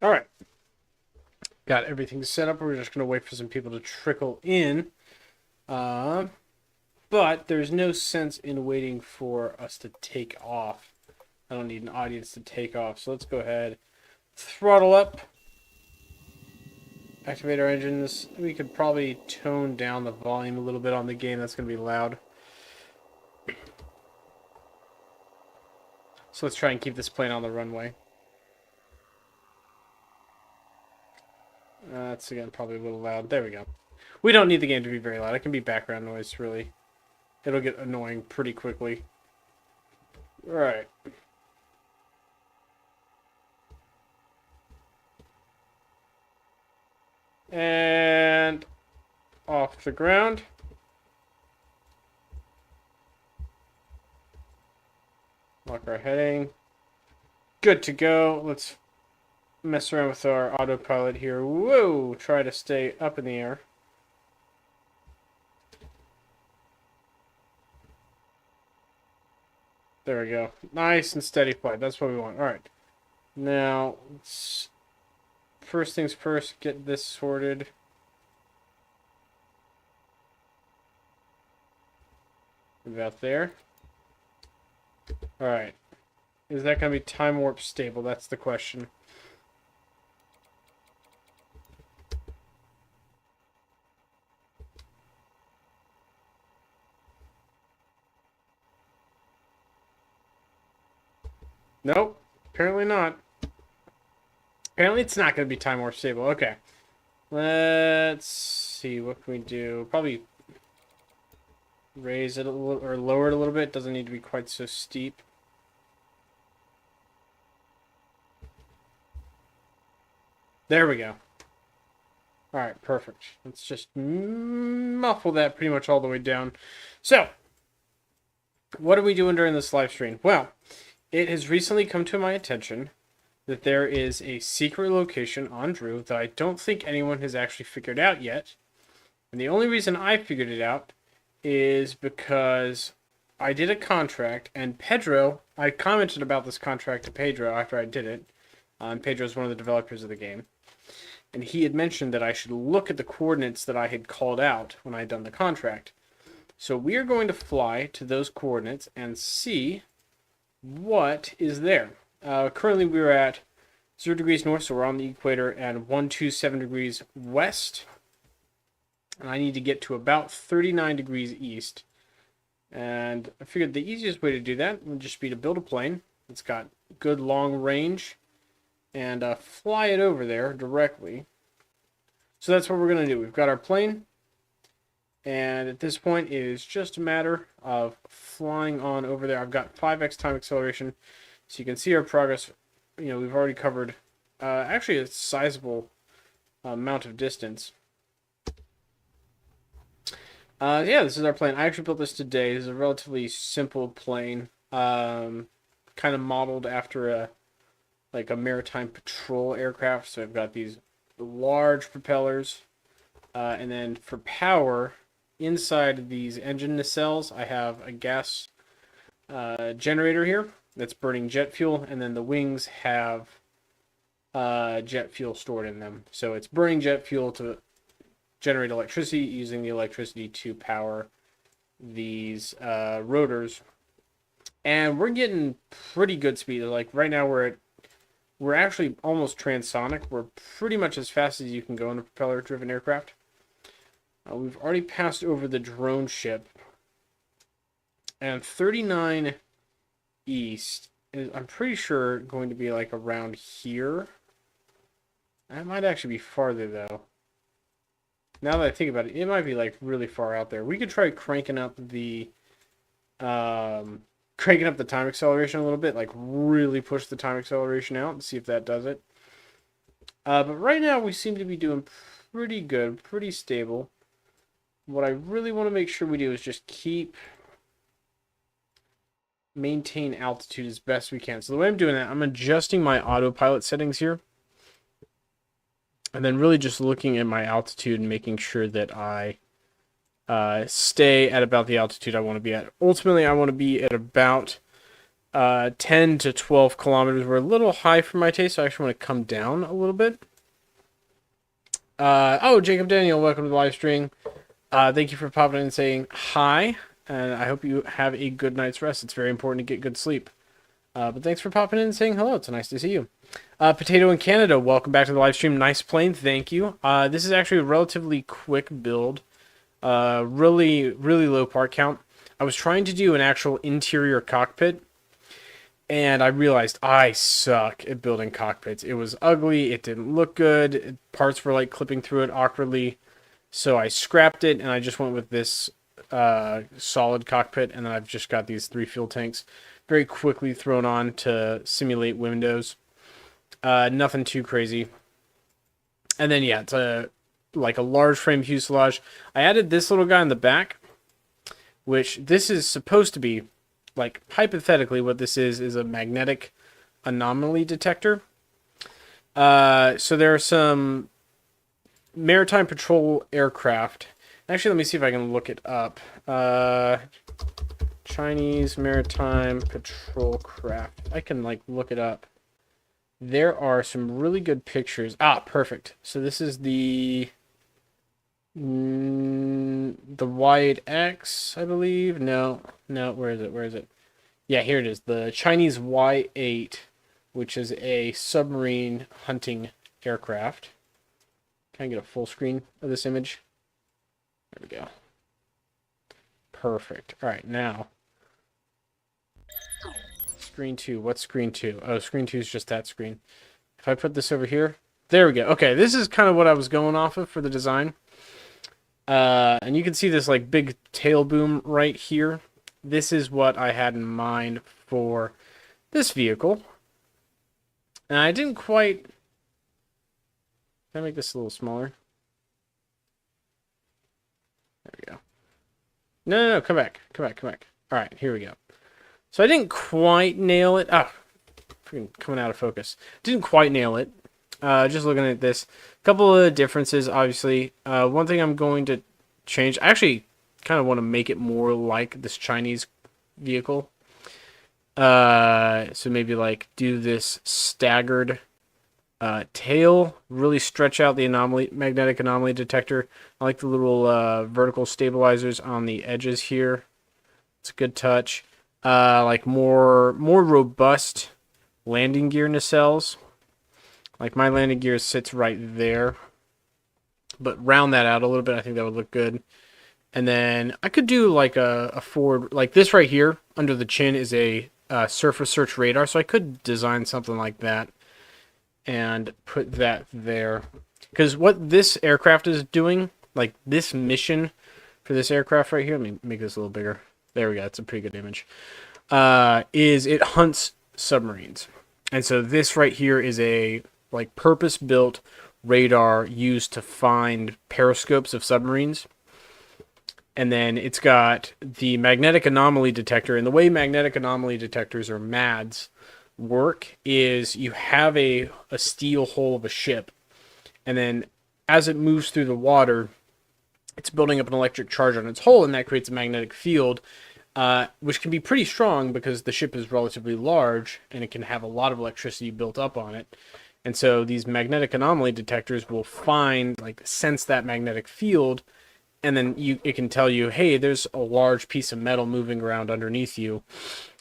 All right. Got everything set up. We're just going to wait for some people to trickle in. Uh, but there's no sense in waiting for us to take off. I don't need an audience to take off. So let's go ahead. Throttle up. Activate our engines. We could probably tone down the volume a little bit on the game. That's going to be loud. So let's try and keep this plane on the runway. That's, again, probably a little loud. There we go. We don't need the game to be very loud. It can be background noise, really. It'll get annoying pretty quickly. Alright. And off the ground. Lock our heading. Good to go. Let's mess around with our autopilot here. Whoa! Try to stay up in the air. There we go. Nice and steady flight. That's what we want. Alright. Now, let's first things first, get this sorted. About there. Alright. Is that going to be time warp stable? That's the question. Nope. Apparently not. Apparently it's not going to be time warp stable. Okay. Let's see. What can we do? Probably raise it a little, or lower it a little bit. Doesn't need to be quite so steep. There we go. Alright, perfect. Let's just muffle that pretty much all the way down. So, what are we doing during this live stream? Well, it has recently come to my attention that there is a secret location on Drew that I don't think anyone has actually figured out yet. And the only reason I figured it out is because I did a contract, and Pedro, I commented about this contract to Pedro after I did it. Pedro's one of the developers of the game. And he had mentioned that I should look at the coordinates that I had called out when I had done the contract. So we are going to fly to those coordinates and see what is there. Currently we're at 0 degrees north, so we're on the equator, and 127 degrees west. And I need to get to about 39 degrees east. And I figured the easiest way to do that would just be to build a plane that's got good long range and fly it over there directly. So that's what we're going to do. We've got our plane, and at this point it is just a matter of flying on over there. I've got 5x time acceleration, so you can see our progress. You know, we've already covered actually a sizable amount of distance. Yeah, this is our plane. I actually built this today. This is a relatively simple plane, kind of modeled after a maritime patrol aircraft. So I've got these large propellers, and then for power, inside these engine nacelles, I have a gas generator here that's burning jet fuel, and then the wings have jet fuel stored in them. So it's burning jet fuel to generate electricity, using the electricity to power these rotors. And we're getting pretty good speed. Like right now we're actually almost transonic. We're pretty much as fast as you can go in a propeller-driven aircraft. We've already passed over the drone ship. And 39 east is, I'm pretty sure, going to be like around here. That might actually be farther, though. Now that I think about it, it might be like really far out there. We could try cranking up the time acceleration a little bit, like really push the time acceleration out and see if that does it. But right now we seem to be doing pretty good, pretty stable. What I really want to make sure we do is just maintain altitude as best we can. So the way I'm doing that, I'm adjusting my autopilot settings here. And then really just looking at my altitude and making sure that I stay at about the altitude I want to be at. Ultimately, I want to be at about 10 to 12 kilometers were a little high for my taste, so I actually want to come down a little bit. Oh, Jacob Daniel, welcome to the live stream. Thank you for popping in and saying hi, and I hope you have a good night's rest. It's very important to get good sleep. But thanks for popping in and saying hello. It's nice to see you. Potato in Canada, welcome back to the live stream. Nice plane, thank you. This is actually a relatively quick build. Really, really low part count. I was trying to do an actual interior cockpit, and I realized I suck at building cockpits. It was ugly. It didn't look good. Parts were like clipping through it awkwardly. So I scrapped it, and I just went with this solid cockpit, and then I've just got these 3 fuel tanks very quickly thrown on to simulate windows. Nothing too crazy. And then, yeah, it's like a large frame fuselage. I added this little guy in the back, which this is supposed to be, like, hypothetically what this is a magnetic anomaly detector. So there are some maritime patrol aircraft. Actually, let me see if I can look it up. Chinese maritime patrol craft. I can, like, look it up. There are some really good pictures. Perfect. So this is the Y8X, I believe. No, where is it? Yeah, here it is. The Chinese Y8, which is a submarine hunting aircraft. Can I get a full screen of this image? There we go. Perfect. All right, now. Screen 2. What's screen 2? Oh, screen 2 is just that screen. If I put this over here. There we go. Okay, this is kind of what I was going off of for the design. And you can see this like big tail boom right here. This is what I had in mind for this vehicle. And I didn't quite... Can I make this a little smaller? There we go. No, come back. All right, here we go. So I didn't quite nail it. Freaking coming out of focus. Didn't quite nail it. Just looking at this. A couple of differences, obviously. One thing I'm going to change. I actually kind of want to make it more like this Chinese vehicle. So maybe like do this staggered tail. Really stretch out the magnetic anomaly detector. I like the little vertical stabilizers on the edges here. It's a good touch. Like more robust landing gear nacelles. Like my landing gear sits right there. But round that out a little bit. I think that would look good. And then I could do like a forward, like this right here under the chin is a surface search radar. So I could design something like that and put that there. Because what this aircraft is doing, like this mission for this aircraft right here, let me make this a little bigger. There we go. It's a pretty good image. Is it hunts submarines. And so this right here is a like purpose-built radar used to find periscopes of submarines. And then it's got the magnetic anomaly detector. And the way magnetic anomaly detectors, or MADs, work is you have a steel hull of a ship. And then as it moves through the water, it's building up an electric charge on its hull, and that creates a magnetic field, which can be pretty strong because the ship is relatively large and it can have a lot of electricity built up on it. And so these magnetic anomaly detectors will sense that magnetic field, and then it can tell you, hey, there's a large piece of metal moving around underneath you.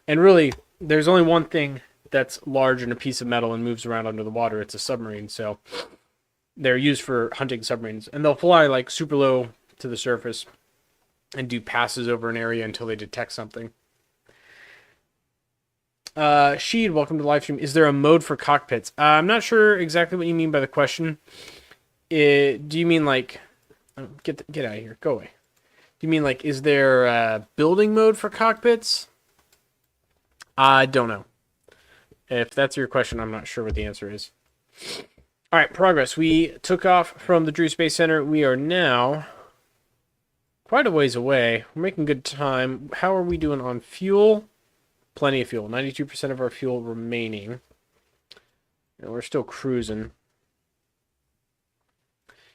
And really, there's only one thing that's large in a piece of metal and moves around under the water. It's a submarine. So they're used for hunting submarines, and they'll fly like super low to the surface and do passes over an area until they detect something. Sheed, welcome to the live stream. Is there a mode for cockpits? I'm not sure exactly what you mean by the question. Do you mean like get out of here, go away? Do you mean like is there a building mode for cockpits? I don't know. If that's your question, I'm not sure what the answer is. All right, progress. We took off from the Drew Space Center. We are now quite a ways away. We're making good time. How are we doing on fuel? Plenty of fuel. 92% of our fuel remaining. And we're still cruising.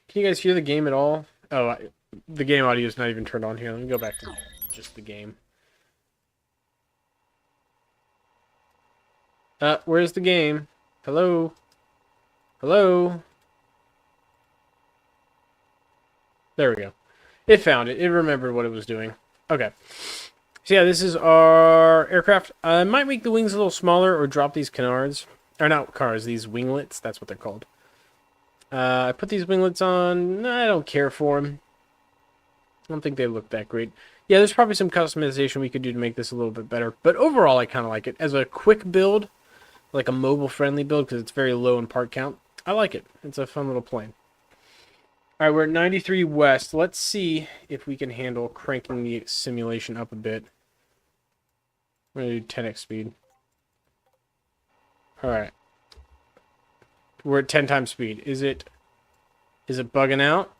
Can you guys hear the game at all? Oh, the game audio is not even turned on here. Let me go back to just the game. Where's the game? Hello? Hello? There we go. It found it. It remembered what it was doing. Okay. So yeah, this is our aircraft. I might make the wings a little smaller or drop these canards. Or not cars, these winglets. That's what they're called. I put these winglets on. I don't care for them. I don't think they look that great. Yeah, there's probably some customization we could do to make this a little bit better. But overall, I kind of like it. As a quick build, like a mobile-friendly build, because it's very low in part count, I like it. It's a fun little plane. All right, we're at 93 west. Let's see if we can handle cranking the simulation up a bit. I'm going to do 10x speed. All right. We're at 10 times speed. Is it bugging out?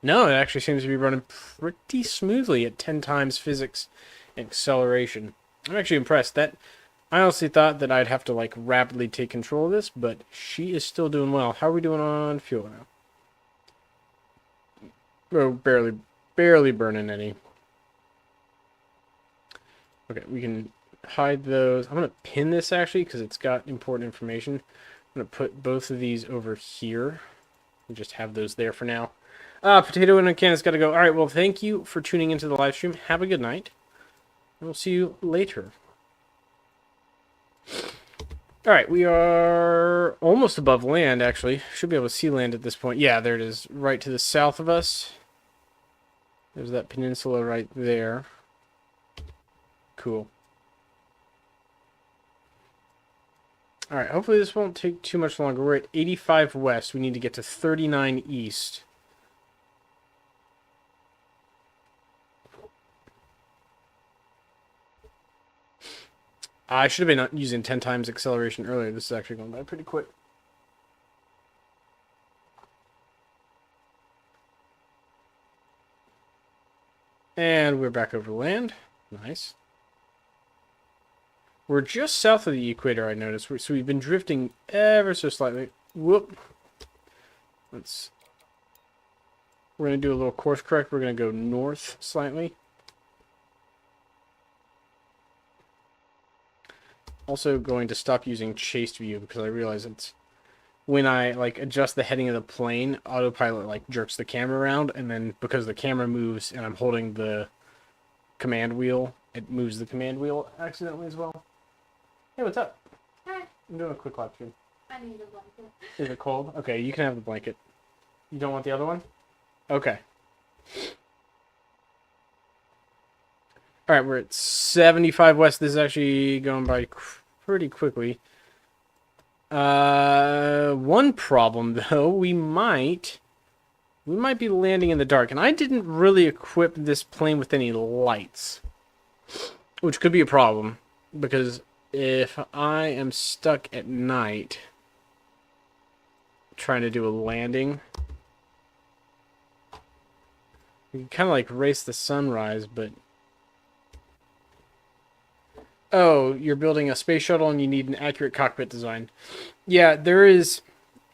No, it actually seems to be running pretty smoothly at 10 times physics and acceleration. I'm actually impressed. I honestly thought that I'd have to like rapidly take control of this, but she is still doing well. How are we doing on fuel now? Oh, barely burning any. Okay, we can hide those. I'm going to pin this actually because it's got important information. I'm going to put both of these over here and just have those there for now. Potato in a can has got to go. All right, well, thank you for tuning into the live stream. Have a good night. And we'll see you later. All right, we are almost above land, actually. Should be able to see land at this point. Yeah, there it is, right to the south of us. There's that peninsula right there. Cool. All right, hopefully this won't take too much longer. We're at 85 west. We need to get to 39 east. I should have been using 10 times acceleration earlier. This is actually going by pretty quick. And we're back over land. Nice. We're just south of the equator, I noticed. So we've been drifting ever so slightly. Whoop. We're going to do a little course correct. We're going to go north slightly. Also going to stop using chased view because I realize it's when I like adjust the heading of the plane, autopilot like jerks the camera around, and then because the camera moves and I'm holding the command wheel, it moves the command wheel accidentally as well. Hey, what's up? Hi. I'm doing a quick lap stream. I need a blanket. Is it cold? Okay, you can have the blanket. You don't want the other one? Okay. All right, we're at 75 west. This is actually going by pretty quickly. One problem though, we might be landing in the dark, and I didn't really equip this plane with any lights, which could be a problem because if I am stuck at night trying to do a landing, you can kind of like race the sunrise, but oh, you're building a space shuttle and you need an accurate cockpit design. Yeah, there is.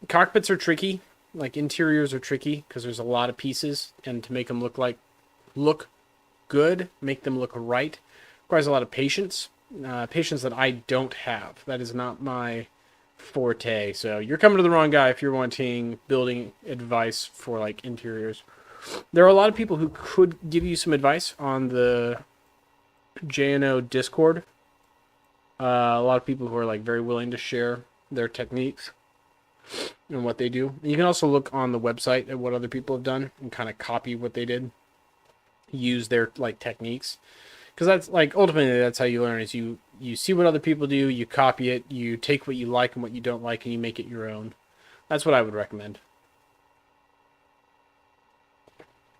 Cockpits are tricky. Like interiors are tricky because there's a lot of pieces, and to make them look good, make them look right, requires a lot of patience. Patience that I don't have. That is not my forte. So you're coming to the wrong guy if you're wanting building advice for like interiors. There are a lot of people who could give you some advice on the JNO Discord. A lot of people who are like very willing to share their techniques and what they do. You can also look on the website at what other people have done and kind of copy what they did, use their like techniques, because that's like ultimately that's how you learn. Is you see what other people do, you copy it, you take what you like and what you don't like, and you make it your own. That's what I would recommend.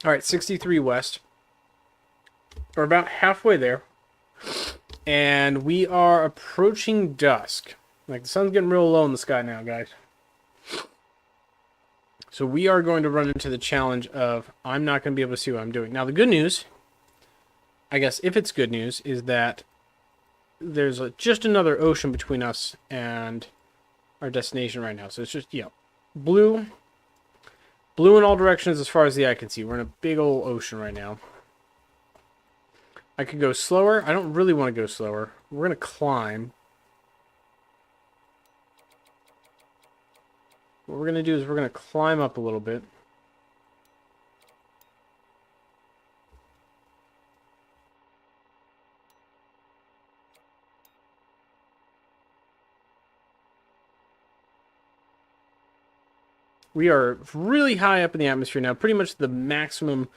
All right, 63 west. We're about halfway there. And we are approaching dusk. Like, the sun's getting real low in the sky now, guys. So we are going to run into the challenge of I'm not going to be able to see what I'm doing. Now, the good news, I guess if it's good news, is that there's just another ocean between us and our destination right now. So it's just, blue in all directions as far as the eye can see. We're in a big old ocean right now. I could go slower. I don't really want to go slower. We're going to climb. what we're going to do is we're going to climb up a little bit. We are really high up in the atmosphere now, pretty much the maximum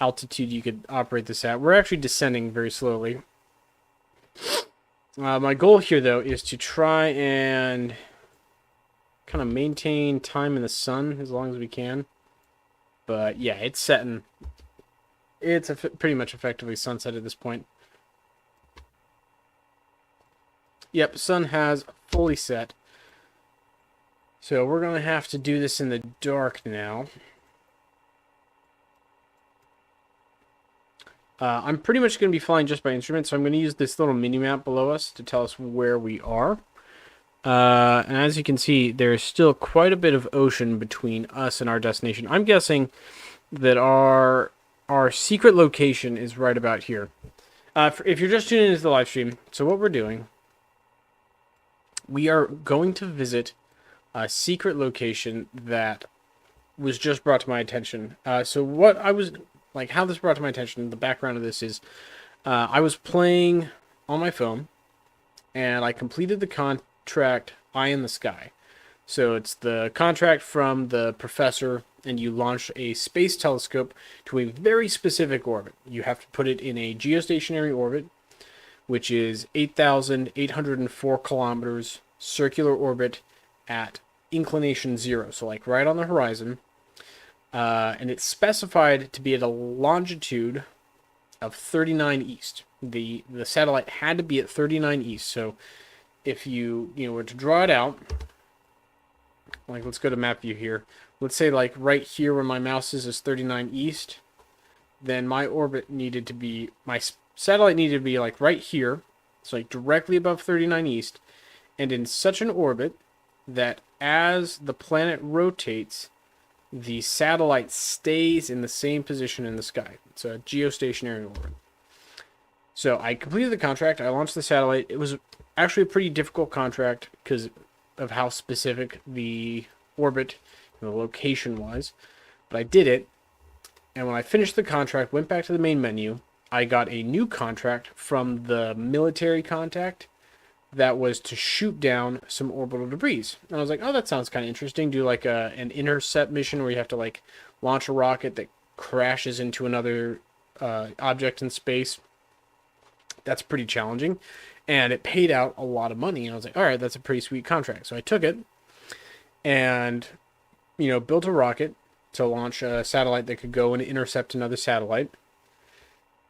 altitude you could operate this at. We're actually descending very slowly. My goal here, though, is to try and kind of maintain time in the sun as long as we can. But yeah, it's setting. It's pretty much effectively sunset at this point. Yep, sun has fully set. So we're going to have to do this in the dark now. I'm pretty much going to be flying just by instrument, so I'm going to use this little mini-map below us to tell us where we are. And as you can see, there's still quite a bit of ocean between us and our destination. I'm guessing that our secret location is right about here. If you're just tuning into the live stream, so what we're doing, we are going to visit a secret location that was just brought to my attention. So what I was, like, how this brought to my attention, the background of this is, I was playing on my phone, and I completed the contract Eye in the Sky. So it's the contract from the professor, and you launch a space telescope to a very specific orbit. You have to put it in a geostationary orbit, which is 8,804 kilometers, circular orbit at inclination 0, so like right on the horizon. And it's specified to be at a longitude of 39 east. The satellite had to be at 39 east. So if you were to draw it out, like, let's go to map view here. Let's say like right here where my mouse is 39 east. Then my satellite needed to be like right here. So like directly above 39 east. And in such an orbit that as the planet rotates, the satellite stays in the same position in the sky. It's a geostationary orbit. So I completed the contract. I launched the satellite. It was actually a pretty difficult contract because of how specific the orbit and the location was. But I did it. And when I finished the contract, went back to the main menu, I got a new contract from the military contact that was to shoot down some orbital debris. And I was like, oh, that sounds kind of interesting. Do like an intercept mission where you have to like launch a rocket that crashes into another object in space. That's pretty challenging. And it paid out a lot of money. And I was like, all right, that's a pretty sweet contract. So I took it and, built a rocket to launch a satellite that could go and intercept another satellite.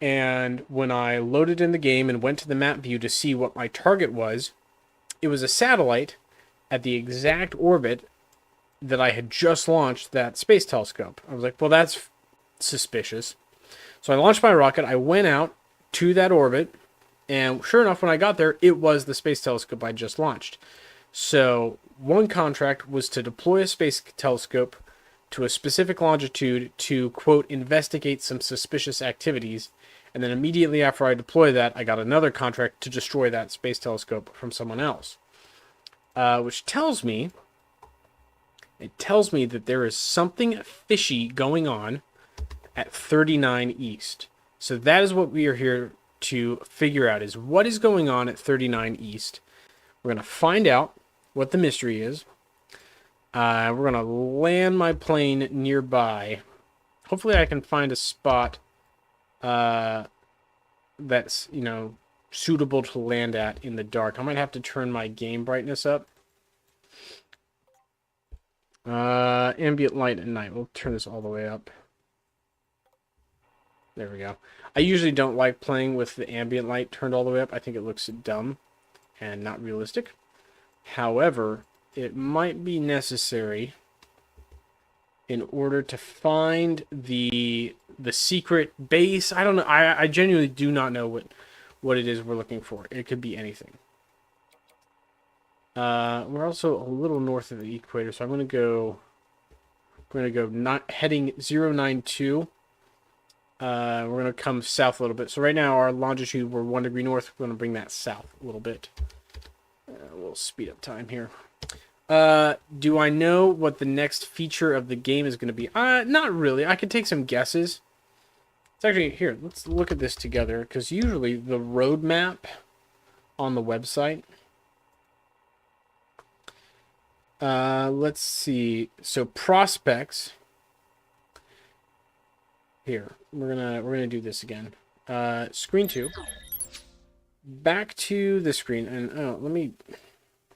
And when I loaded in the game and went to the map view to see what my target was, it was a satellite at the exact orbit that I had just launched that space telescope. I was like, well, that's suspicious. So I launched my rocket. I went out to that orbit. And sure enough, when I got there, it was the space telescope I just launched. So one contract was to deploy a space telescope to a specific longitude to, quote, investigate some suspicious activities. And then immediately after I deploy that, I got another contract to destroy that space telescope from someone else. Which tells me that there is something fishy going on at 39 East. So that is what we are here to figure out, is what is going on at 39 East. We're going to find out what the mystery is. We're going to land my plane nearby. Hopefully I can find a spot that's, suitable to land at in the dark. I might have to turn my game brightness up. Ambient light at night. We'll turn this all the way up. There we go. I usually don't like playing with the ambient light turned all the way up. I think it looks dumb and not realistic. However, it might be necessary in order to find the secret base. I don't know. I genuinely do not know what it is we're looking for. It could be anything. We're also a little north of the equator, so I'm going to go heading 092. We're going to come south a little bit. So right now our longitude, we're 1 degree north. We're going to bring that south a little bit. We'll speed up time here. Do I know what the next feature of the game is going to be? Not really. I could take some guesses. It's actually here. Let's look at this together because usually the roadmap on the website. Let's see. So prospects. Here we're gonna do this again. Screen 2. Back to the screen, and let me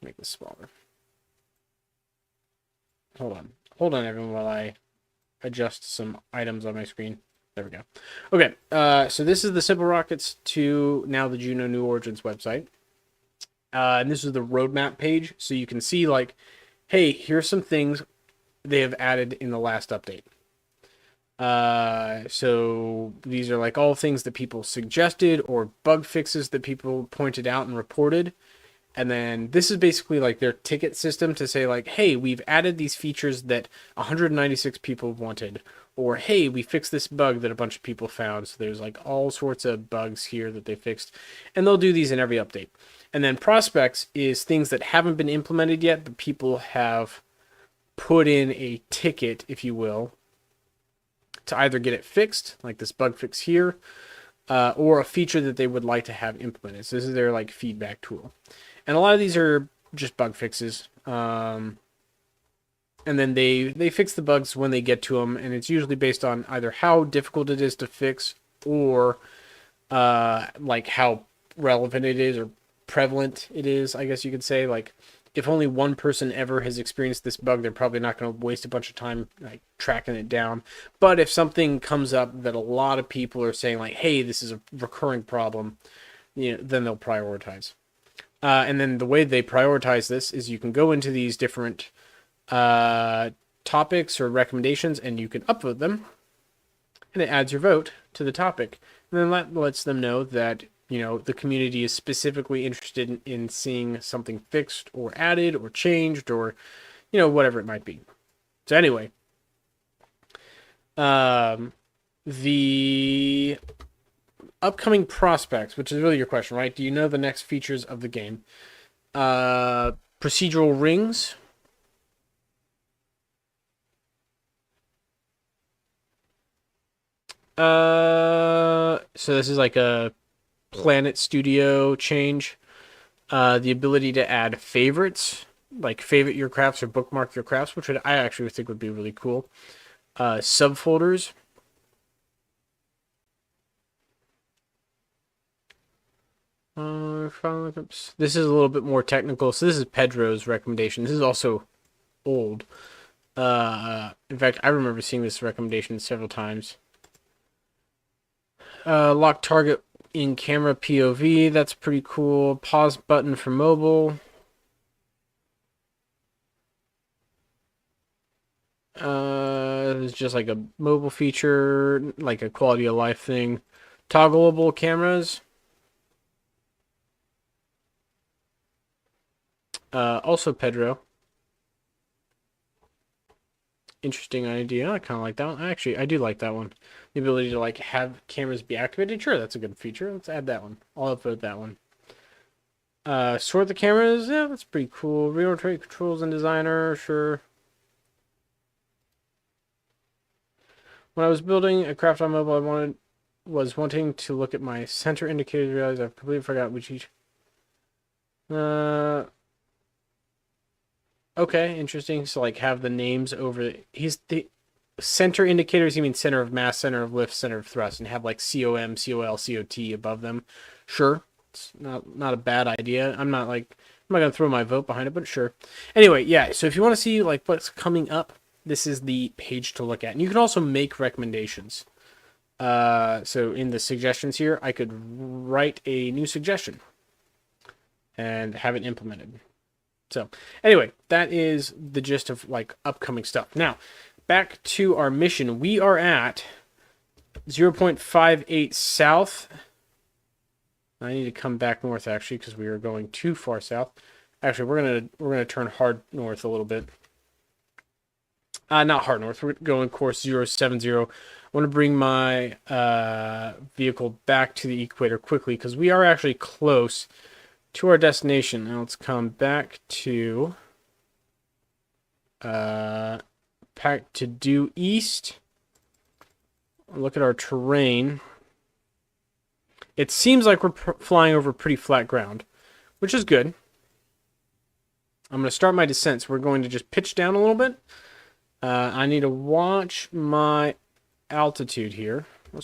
make this smaller. Hold on, everyone, while I adjust some items on my screen. There we go. Okay, so this is the Simple Rockets to now the Juno New Origins website. And this is the roadmap page, so you can see, like, hey, here's some things they have added in the last update. So these are like all things that people suggested or bug fixes that people pointed out and reported. And then this is basically like their ticket system to say like, hey, we've added these features that 196 people wanted, or hey, we fixed this bug that a bunch of people found. So there's like all sorts of bugs here that they fixed, and they'll do these in every update. And then prospects is things that haven't been implemented yet, but people have put in a ticket, if you will, to either get it fixed, like this bug fix here, or a feature that they would like to have implemented. So this is their like feedback tool. And a lot of these are just bug fixes. And then they fix the bugs when they get to them, and it's usually based on either how difficult it is to fix or like how relevant it is or prevalent it is, I guess you could say. Like, if only one person ever has experienced this bug, they're probably not going to waste a bunch of time like tracking it down. But if something comes up that a lot of people are saying like, hey, this is a recurring problem, then they'll prioritize. And then the way they prioritize this is you can go into these different topics or recommendations, and you can upvote them, and it adds your vote to the topic. And then that lets them know that the community is specifically interested in seeing something fixed or added or changed or whatever it might be. So anyway, the upcoming prospects, which is really your question, right? Do you know the next features of the game? Procedural rings. So this is like a Planet Studio change. The ability to add favorites, like favorite your crafts or bookmark your crafts, which I actually think would be really cool. Subfolders. This is a little bit more technical. So this is Pedro's recommendation. This is also old. In fact, I remember seeing this recommendation several times. Lock target in camera POV. That's pretty cool. Pause button for mobile. It's just like a mobile feature, like a quality of life thing. Toggleable cameras. Also Pedro. Interesting idea. I kind of like that one. Actually, I do like that one. The ability to like have cameras be activated. Sure, that's a good feature. Let's add that one. I'll upvote that one. Sort the cameras. Yeah, that's pretty cool. Reorient controls in Designer. Sure. When I was building a craft on mobile, I was wanting to look at my center indicators. Realized I've completely forgot which each. Okay, interesting. So like have the names over. He's the center indicators. You mean center of mass, center of lift, center of thrust, and have like COM, COL, COT above them. Sure, it's not a bad idea. I'm not gonna throw my vote behind it, but sure. Anyway, yeah. So if you want to see like what's coming up, this is the page to look at, and you can also make recommendations. So in the suggestions here, I could write a new suggestion and have it implemented. So anyway, that is the gist of like upcoming stuff. Now, back to our mission. We are at 0.58 south. I need to come back north actually because we are going too far south. Actually, we're gonna turn hard north a little bit. Not hard north. We're going course 070. I want to bring my vehicle back to the equator quickly because we are actually close to our destination. Now let's come back to Pack to due east. Look at our terrain. It seems like we're flying over pretty flat ground, which is good. I'm going to start my descent, so we're going to just pitch down a little bit. I need to watch my altitude here. I'm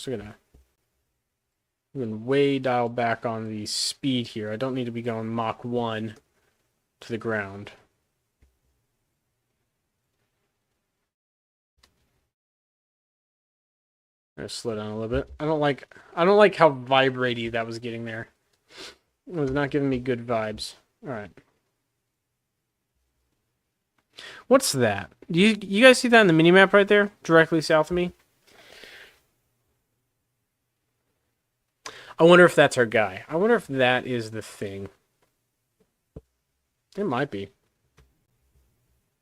going to way dial back on the speed here. I don't need to be going Mach 1 to the ground. I'm going to slow down a little bit. I don't like how vibraty that was getting there. It was not giving me good vibes. All right. What's that? Do you guys see that in the minimap right there? Directly south of me? I wonder if that's our guy. I wonder if that is the thing. It might be.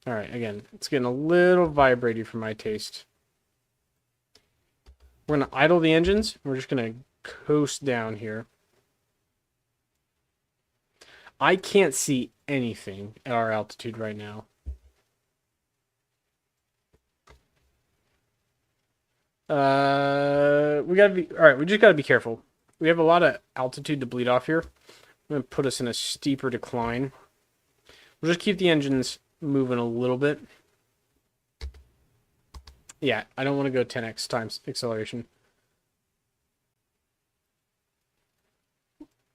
Alright, again, it's getting a little vibraty for my taste. We're going to idle the engines. We're just going to coast down here. I can't see anything at our altitude right now. We gotta be all right. We just gotta be careful. We have a lot of altitude to bleed off here. I'm gonna put us in a steeper decline. We'll just keep the engines moving a little bit. Yeah, I don't want to go 10x times acceleration.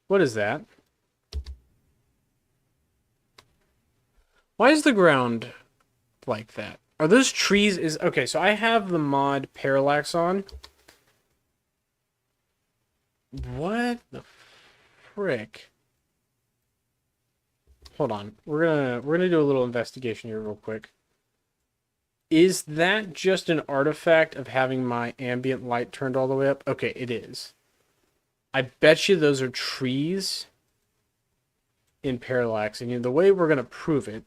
What is that? Why is the ground like that? Are those trees? Okay, so I have the mod Parallax on. What the frick? Hold on. We're gonna do a little investigation here real quick. Is that just an artifact of having my ambient light turned all the way up? Okay, it is. I bet you those are trees in Parallax. And the way we're gonna prove it,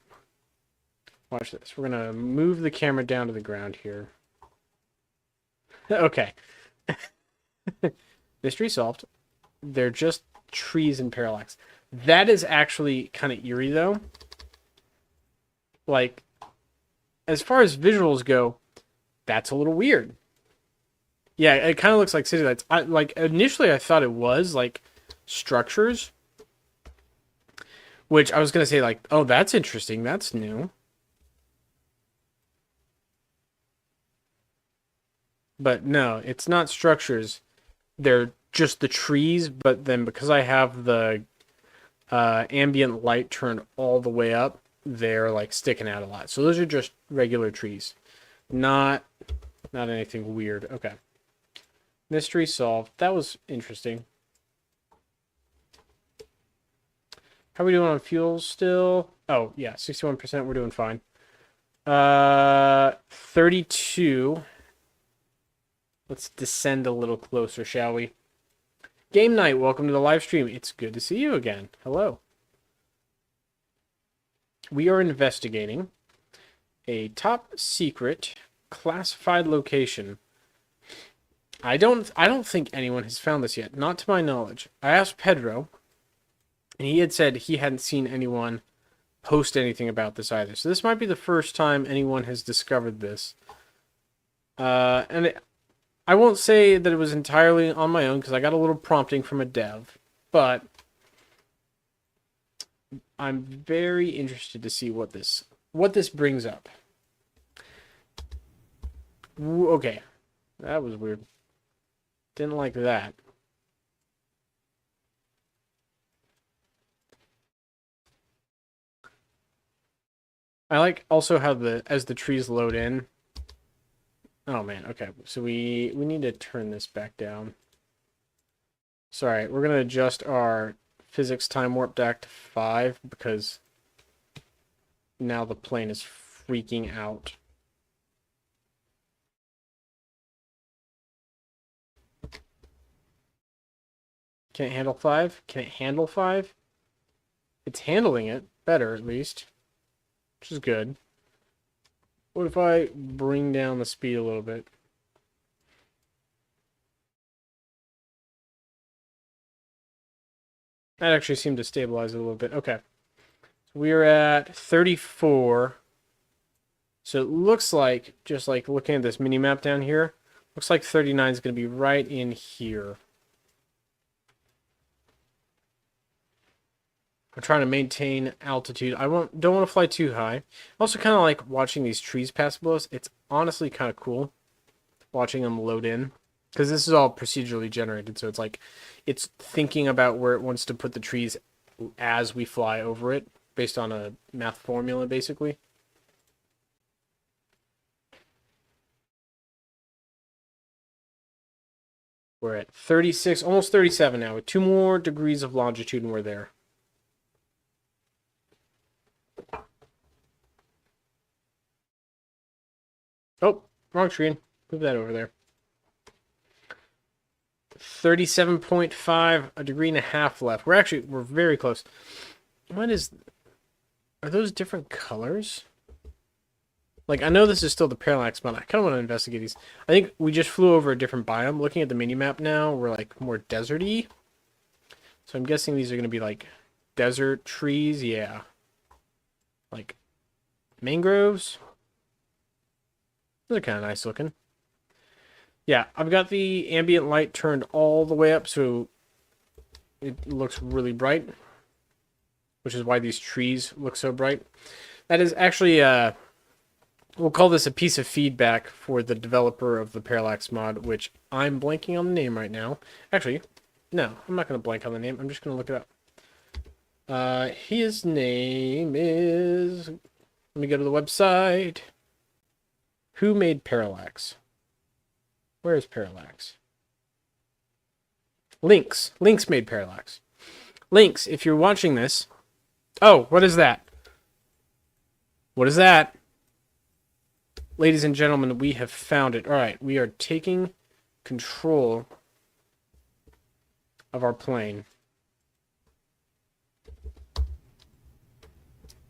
watch this. We're going to move the camera down to the ground here. Okay. Mystery solved. They're just trees in Parallax. That is actually kind of eerie, though. Like, as far as visuals go, that's a little weird. Yeah, it kind of looks like city lights. Initially, I thought it was, like, structures. Which I was going to say, like, oh, that's interesting. That's new. But no, it's not structures. They're just the trees, but then because I have the ambient light turned all the way up, they're like sticking out a lot. So those are just regular trees. Not anything weird. Okay. Mystery solved. That was interesting. How are we doing on fuel still? Oh, yeah, 61%. We're doing fine. 32. Let's descend a little closer, shall we? Game night, welcome to the live stream. It's good to see you again. Hello. We are investigating a top secret classified location. I don't think anyone has found this yet, not to my knowledge. I asked Pedro, and he had said he hadn't seen anyone post anything about this either. So this might be the first time anyone has discovered this. I won't say that it was entirely on my own because I got a little prompting from a dev, but I'm very interested to see what this brings up. Okay, that was weird. Didn't like that. I like also how as the trees load in. Oh man, okay. So we need to turn this back down. Sorry, we're gonna adjust our physics time warp back to 5 because now the plane is freaking out. Can it handle 5? Can it handle 5? It's handling it better at least, which is good. What if I bring down the speed a little bit? That actually seemed to stabilize it a little bit. Okay. So we're at 34. So it looks like, just like looking at this mini map down here, looks like 39 is going to be right in here. I'm trying to maintain altitude. Don't want to fly too high. I also kind of like watching these trees pass below us. It's honestly kind of cool watching them load in. Because this is all procedurally generated, so it's like it's thinking about where it wants to put the trees as we fly over it, based on a math formula, basically. We're at 36, almost 37 now, with 2 more degrees of longitude, and we're there. Oh, wrong screen. Move that over there. 37.5, a degree and a half left. We're very close. Are those different colors? Like, I know this is still the parallax, but I kind of want to investigate these. I think we just flew over a different biome. Looking at the mini-map now, we're, like, more deserty. So I'm guessing these are going to be, like, desert trees. Yeah. Like, mangroves. Those are kind of nice looking. Yeah, I've got the ambient light turned all the way up, so it looks really bright. Which is why these trees look so bright. That is actually... we'll call this a piece of feedback for the developer of the Parallax mod, which I'm blanking on the name right now. Actually, no, I'm not going to blank on the name. I'm just going to look it up. His name is... Let me go to the website. Who made Parallax? Where is Parallax? Lynx. Lynx made Parallax. Lynx, if you're watching this... Oh, what is that? What is that? Ladies and gentlemen, we have found it. All right, we are taking control of our plane.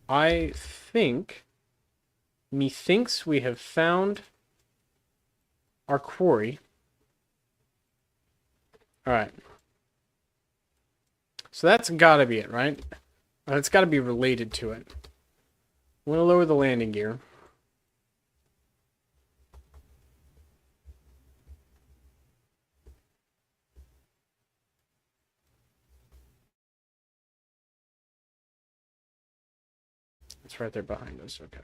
I think... Methinks we have found our quarry. All right. So that's got to be it, right? It's got to be related to it. I'm going to lower the landing gear. It's right there behind us. Okay.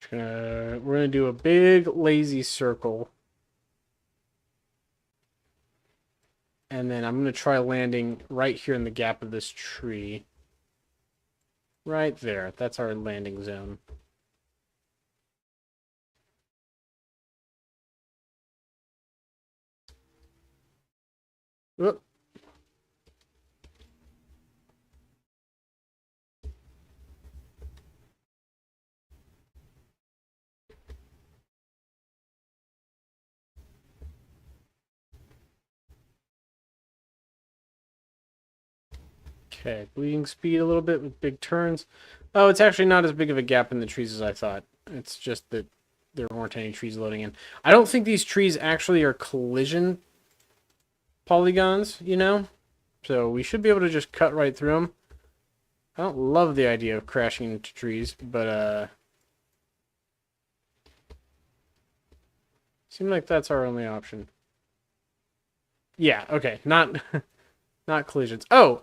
We're gonna do a big lazy circle, and then I'm gonna try landing right here in the gap of this tree. Right there. That's our landing zone. Whoop. Okay, bleeding speed a little bit with big turns. Oh, it's actually not as big of a gap in the trees as I thought. It's just that there weren't any trees loading in. I don't think these trees actually are collision polygons, you know? So we should be able to just cut right through them. I don't love the idea of crashing into trees, but seems like that's our only option. Yeah, okay, not not collisions. Oh,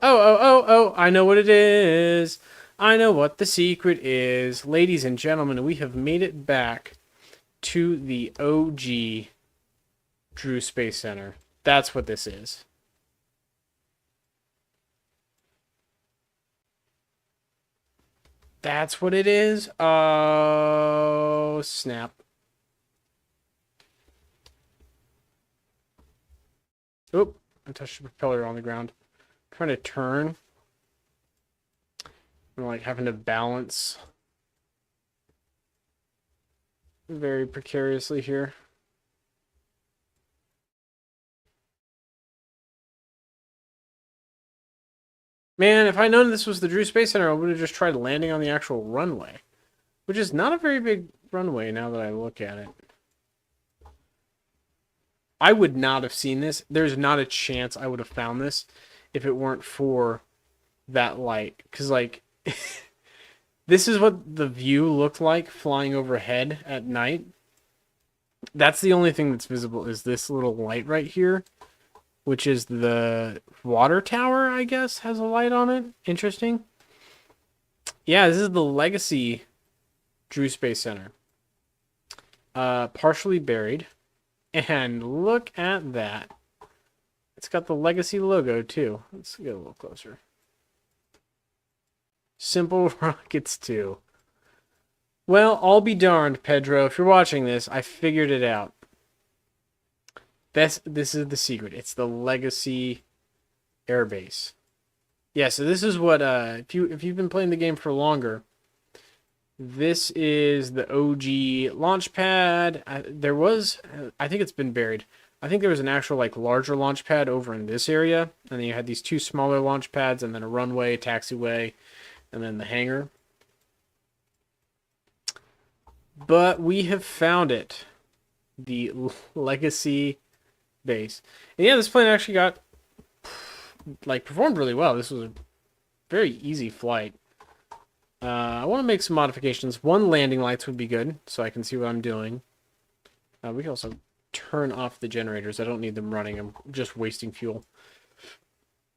I know what it is. I know what the secret is. Ladies and gentlemen, we have made it back to the OG Drew Space Center. That's what this is. That's what it is? Oh, snap. Oop, I touched the propeller on the ground. I'm trying to turn. I'm like having to balance very precariously here. Man, if I'd known this was the Drew Space Center, I would have just tried landing on the actual runway. Which is not a very big runway now that I look at it. I would not have seen this. There's not a chance I would have found this if it weren't for that light. Because, like, this is what the view looked like flying overhead at night. That's the only thing that's visible is this little light right here, which is the water tower, I guess, has a light on it. Interesting. Yeah, this is the Legacy Drew Space Center. Partially buried. And look at that. It's got the Legacy logo, too. Let's get a little closer. Simple Rockets 2. Well, I'll be darned, Pedro. If you're watching this, I figured it out. This is the secret. It's the Legacy Airbase. Yeah, so this is what if you've been playing the game for longer, this is the OG launch pad. There was, I think it's been buried. I think there was an actual like larger launch pad over in this area, and then you had these two smaller launch pads, and then a runway, taxiway, and then the hangar. But we have found it, the Legacy base. And yeah, this plane actually got like performed really well. This was a very easy flight. I want to make some modifications. One, landing lights would be good, so I can see what I'm doing. We can also turn off the generators. I don't need them running. I'm just wasting fuel.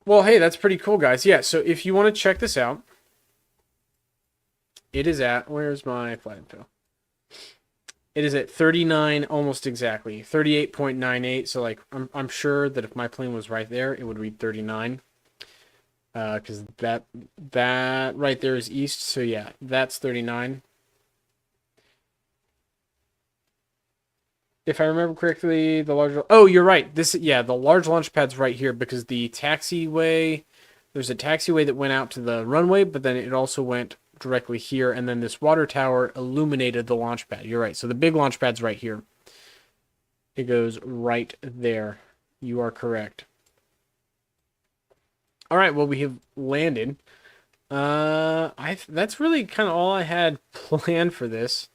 Well, hey, that's pretty cool, guys. Yeah, so if you want to check this out, it is at, where's my flight info? It is at 39, almost exactly, 38.98. So, like, I'm sure that if my plane was right there, it would read 39. Because that right there is east. So yeah, that's 39. If I remember correctly, the large... Oh, you're right. The large launch pad's right here because the taxiway... There's a taxiway that went out to the runway, but then it also went directly here, and then this water tower illuminated the launch pad. You're right. So the big launch pad's right here. It goes right there. You are correct. All right, well, we have landed. That's really kind of all I had planned for this.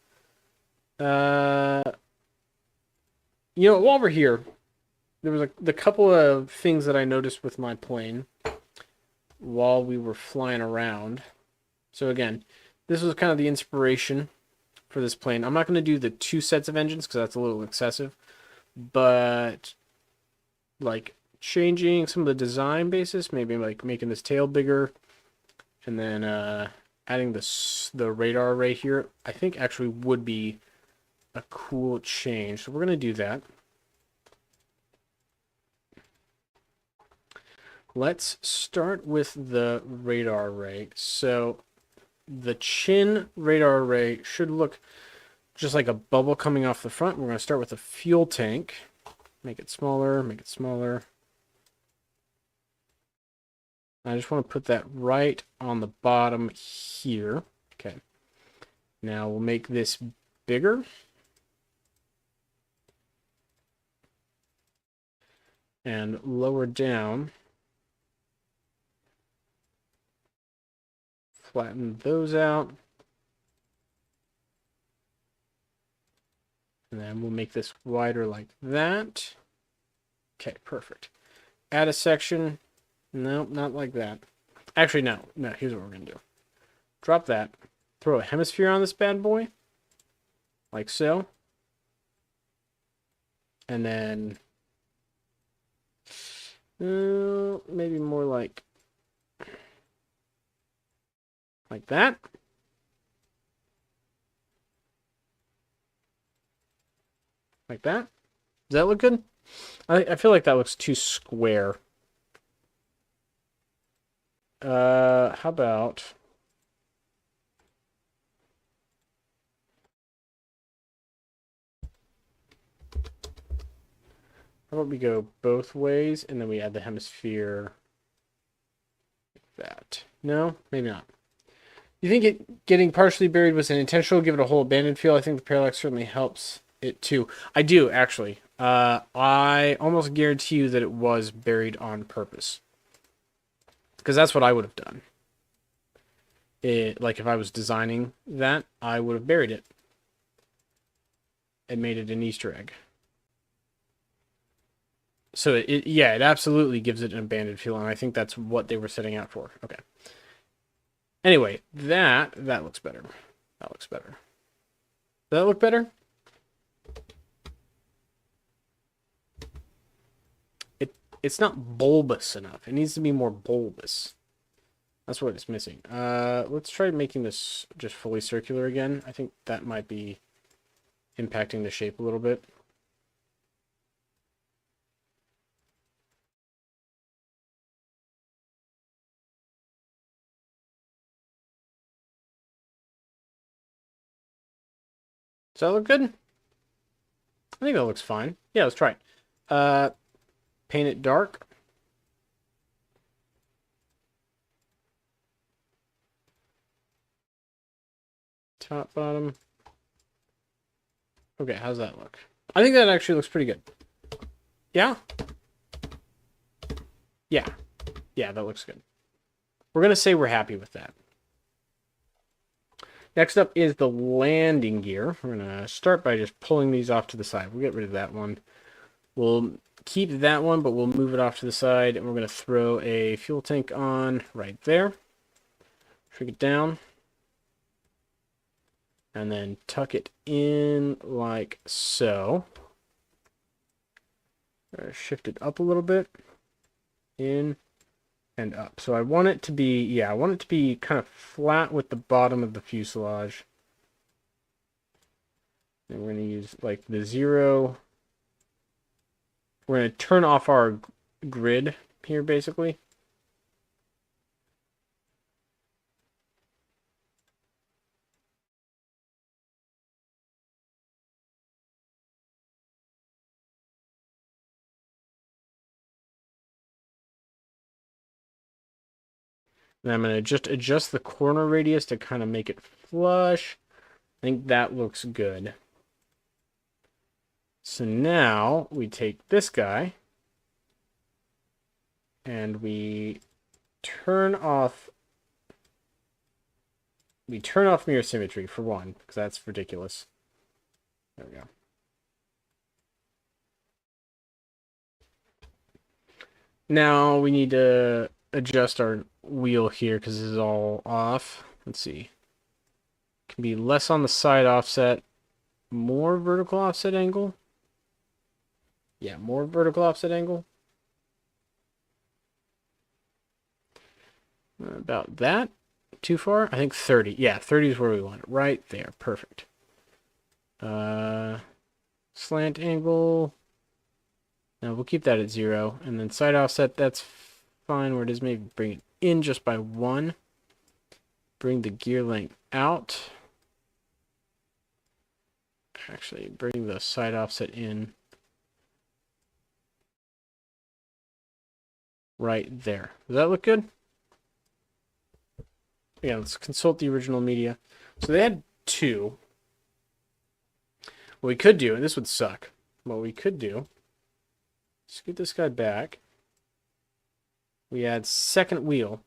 While we're here, there was the couple of things that I noticed with my plane while we were flying around. So again, this was kind of the inspiration for this plane. I'm not going to do the 2 sets of engines because that's a little excessive, but like changing some of the design basis, maybe like making this tail bigger, and then adding the radar array here, I think actually would be a cool change. So we're going to do that. Let's start with the radar array. So the chin radar array should look just like a bubble coming off the front. We're going to start with a fuel tank. Make it smaller, make it smaller. I just want to put that right on the bottom here. Okay. Now we'll make this bigger. And lower down. Flatten those out. And then we'll make this wider like that. Okay, perfect. Add a section. No, not like that. Actually, no. No, here's what we're going to do. Drop that. Throw a hemisphere on this bad boy. Like so. And then... maybe more like that. Like that. Does that look good? I feel like that looks too square. How about... How about we go both ways, and then we add the hemisphere like that? No? Maybe not. You think getting partially buried was an intentional, give it a whole abandoned feel? I think the parallax certainly helps it too. I do, actually. I almost guarantee you that it was buried on purpose. Because that's what I would have done. Like if I was designing that, I would have buried it. it made it an Easter egg. So yeah, it absolutely gives it an abandoned feel, and I think that's what they were setting out for. Okay. Anyway, that looks better. That looks better. Does that look better? It's not bulbous enough. It needs to be more bulbous. That's what it's missing. Let's try making this just fully circular again. I think that might be impacting the shape a little bit. Does that look good? I think that looks fine. Yeah, let's try it. Paint it dark. Top, bottom. Okay, how's that look? I think that actually looks pretty good. Yeah? Yeah. Yeah, that looks good. We're going to say we're happy with that. Next up is the landing gear. We're going to start by just pulling these off to the side. We'll get rid of that one. We'll keep that one, but we'll move it off to the side, and we're going to throw a fuel tank on right there. Shrink it down. And then tuck it in like so. Shift it up a little bit. In and up. So I want it to be, yeah, I want it to be kind of flat with the bottom of the fuselage. And we're going to use like the 0. We're going to turn off our grid here, basically. And I'm going to just adjust the corner radius to kind of make it flush. I think that looks good. So now we take this guy and we turn off mirror symmetry for one, because that's ridiculous. There we go. Now we need to adjust our wheel here because this is all off. Let's see. Can be less on the side offset, more vertical offset angle. Yeah, more vertical offset angle. About that. Too far? I think 30. Yeah, 30 is where we want it. Right there. Perfect. Slant angle. Now we'll keep that at 0. And then side offset, that's fine where it is. Maybe bring it in just by 1. Bring the gear length out. Actually, bring the side offset in. Right there. Does that look good? Yeah, let's consult the original media. So they had 2. What we could do, and this would suck, what we could do, scoot this guy back. We add second wheel.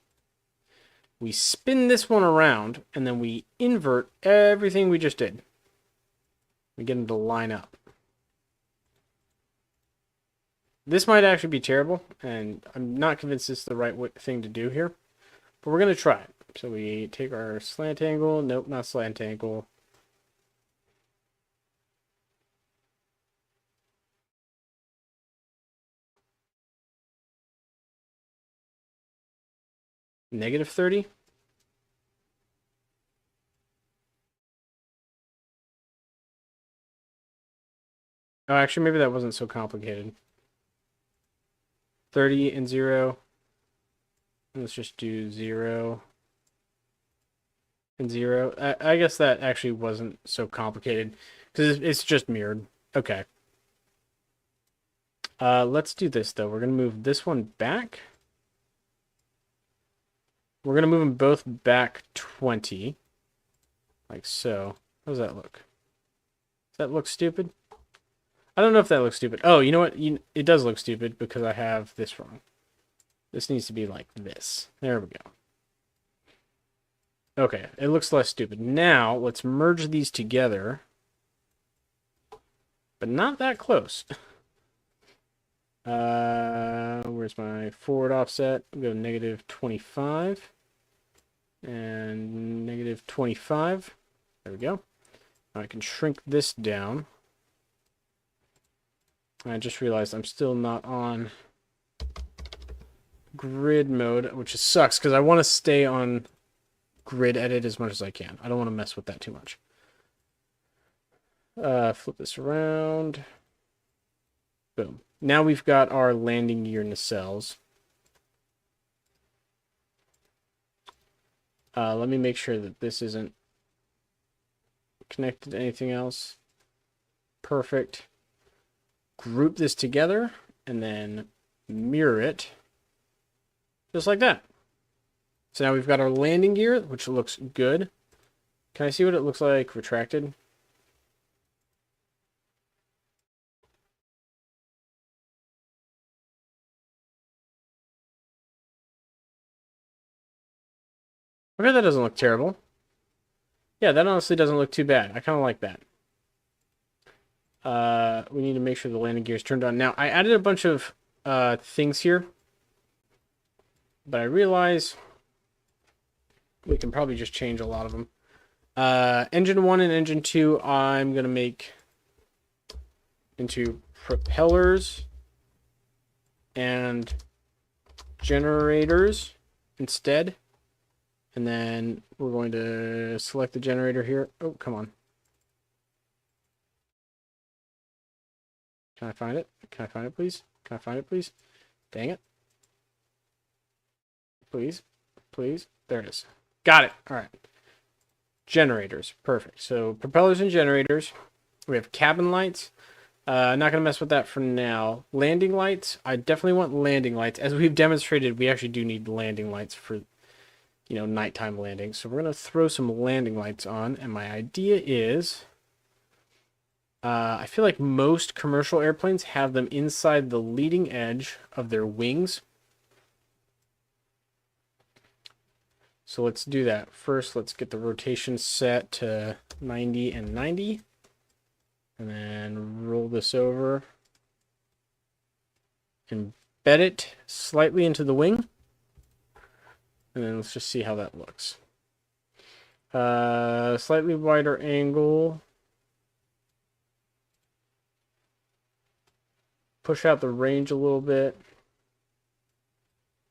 We spin this one around, and then we invert everything we just did. We get them to line up. This might actually be terrible, and I'm not convinced this is the right thing to do here. But we're going to try it. So we take our slant angle. Nope, not slant angle. Negative 30. Oh, actually, maybe that wasn't so complicated. 30 and 0. Let's just do 0 and 0. I guess that actually wasn't so complicated because it's just mirrored. Okay. Let's do this, though. We're going to move this one back. We're going to move them both back 20. Like so. How does that look? Does that look stupid? I don't know if that looks stupid. Oh, you know what? It does look stupid because I have this wrong. This needs to be like this. There we go. Okay, it looks less stupid. Now, let's merge these together. but not that close. Where's my forward offset? We'll go negative 25 and negative 25. There we go. Now I can shrink this down. I just realized I'm still not on grid mode, which sucks because I want to stay on grid edit as much as I can. I don't want to mess with that too much. Flip this around. Boom. Now we've got our landing gear nacelles. Let me make sure that this isn't connected to anything else. Perfect. Group this together and then mirror it just like that. So now we've got our landing gear, which looks good. Can I see what it looks like retracted? Okay, that doesn't look terrible. Yeah, that honestly doesn't look too bad. I kind of like that. We need to make sure the landing gear is turned on. Now, I added a bunch of things here, but I realize we can probably just change a lot of them. Engine 1 and Engine 2, I'm going to make into propellers and generators instead. And then we're going to select the generator here. Oh, come on. Can I find it? Can I find it, please? Can I find it, please? Dang it. Please. Please. There it is. Got it. All right. Generators. Perfect. So propellers and generators. We have cabin lights. Not going to mess with that for now. Landing lights. I definitely want landing lights. As we've demonstrated, we actually do need landing lights for, you know, nighttime landing. So we're going to throw some landing lights on. And my idea is, I feel like most commercial airplanes have them inside the leading edge of their wings. So let's do that. First, let's get the rotation set to 90 and 90. And then roll this over. Embed it slightly into the wing. And then let's just see how that looks. Slightly wider angle. Push out the range a little bit.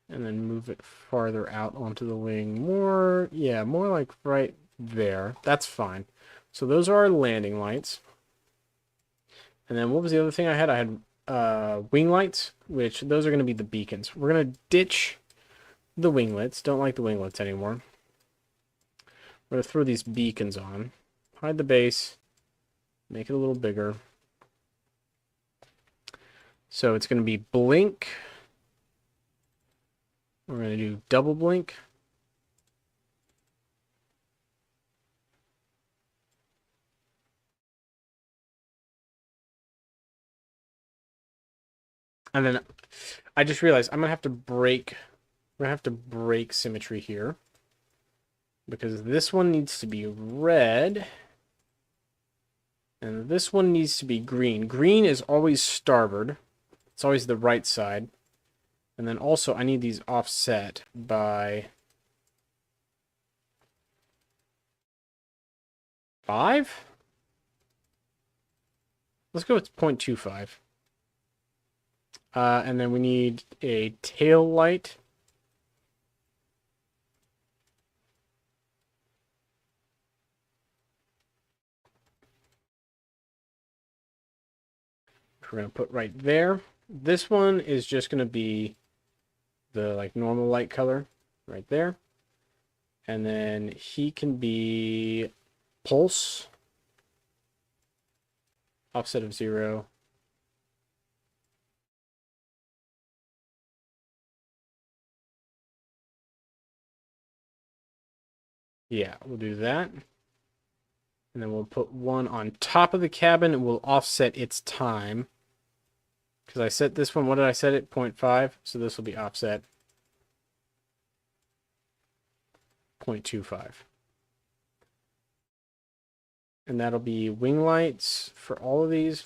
And then move it farther out onto the wing. More, yeah, more like right there. That's fine. So those are our landing lights. And then what was the other thing I had? I had wing lights, which those are going to be the beacons. We're going to ditch the winglets. Don't like the winglets anymore. We're going to throw these beacons on. Hide the base. Make it a little bigger. So it's going to be blink. We're going to do double blink. And then I just realized I'm going to have to break. We're going to have to break symmetry here. Because this one needs to be red. And this one needs to be green. Green is always starboard. It's always the right side. And then also I need these offset by 5? Let's go with 0.25. And then we need a tail light. We're going to put right there. This one is just going to be the like normal light color right there. And then he can be pulse, offset of 0. Yeah, we'll do that. And then we'll put one on top of the cabin and we'll offset its time. Because I set this one, what did I set it? 0.5. So this will be offset 0.25. And that'll be wing lights for all of these.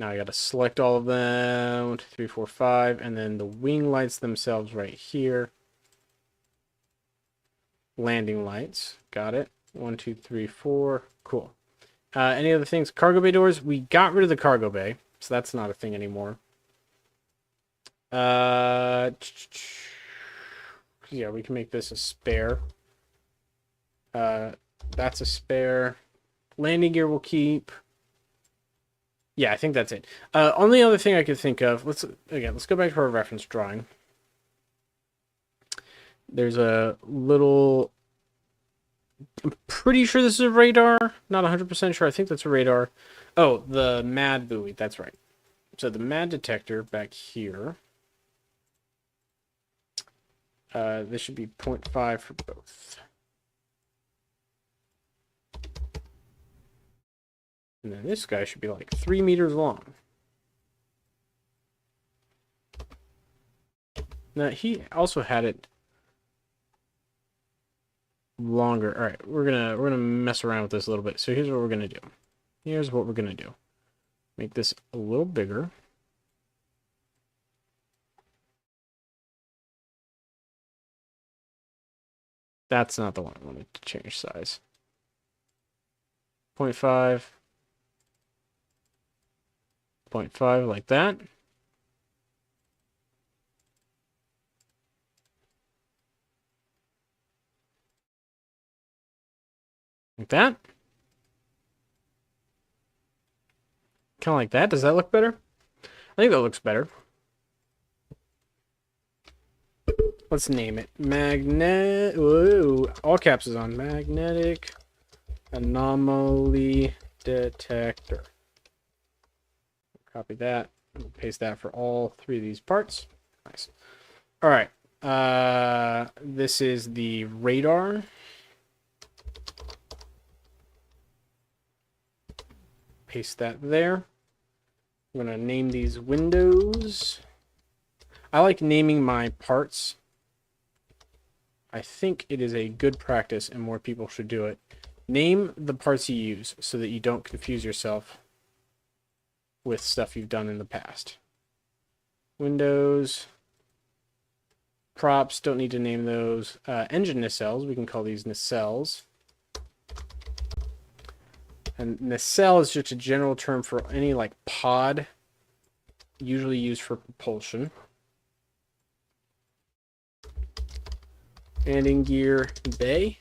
Now I got to select all of them. 1, 2, 3, 4, 5. And then the wing lights themselves right here. Landing lights. Got it. 1, 2, 3, 4. Cool. Any other things? Cargo bay doors. We got rid of the cargo bay. So that's not a thing anymore. Yeah, we can make this a spare. That's a spare. Landing gear we'll keep. Yeah, I think that's it. Only other thing I could think of. Let's go back to our reference drawing. There's a little. I'm pretty sure this is a radar. Not 100% sure. I think that's a radar. Oh, the MAD buoy. That's right. So the MAD detector back here. This should be 0.5 for both. And then this guy should be like 3 meters long. Now, he also had it longer. All right, we're gonna mess around with this a little bit. So here's what we're gonna do. Make this a little bigger. That's not the one I wanted to change size. 0.5. 0.5 like that. Like that. Kind of like that. Does that look better? I think that looks better. Let's name it. All caps is on. Magnetic anomaly detector. Copy that. Paste that for all 3 of these parts. Nice. All right. This is the radar. Paste that there. I'm going to name these windows. I like naming my parts. I think it is a good practice and more people should do it. Name the parts you use so that you don't confuse yourself with stuff you've done in the past. Windows. Props, don't need to name those. Engine nacelles, we can call these nacelles. And nacelle is just a general term for any like pod, usually used for propulsion. Landing gear bay.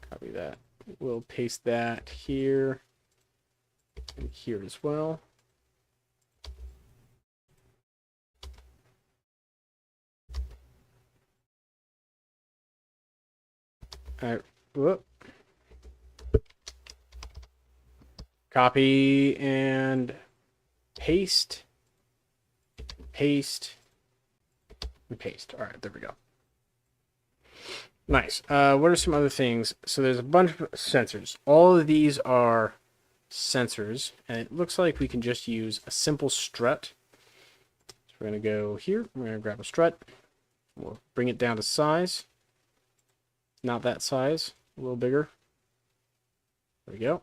Copy that. We'll paste that here and here as well. All right. Whoop. Copy and paste. Paste. And paste. All right, there we go. Nice. What are some other things? So there's a bunch of sensors. All of these are sensors, and it looks like we can just use a simple strut. So we're going to go here. We're going to grab a strut. We'll bring it down to size. Not that size. A little bigger. There we go.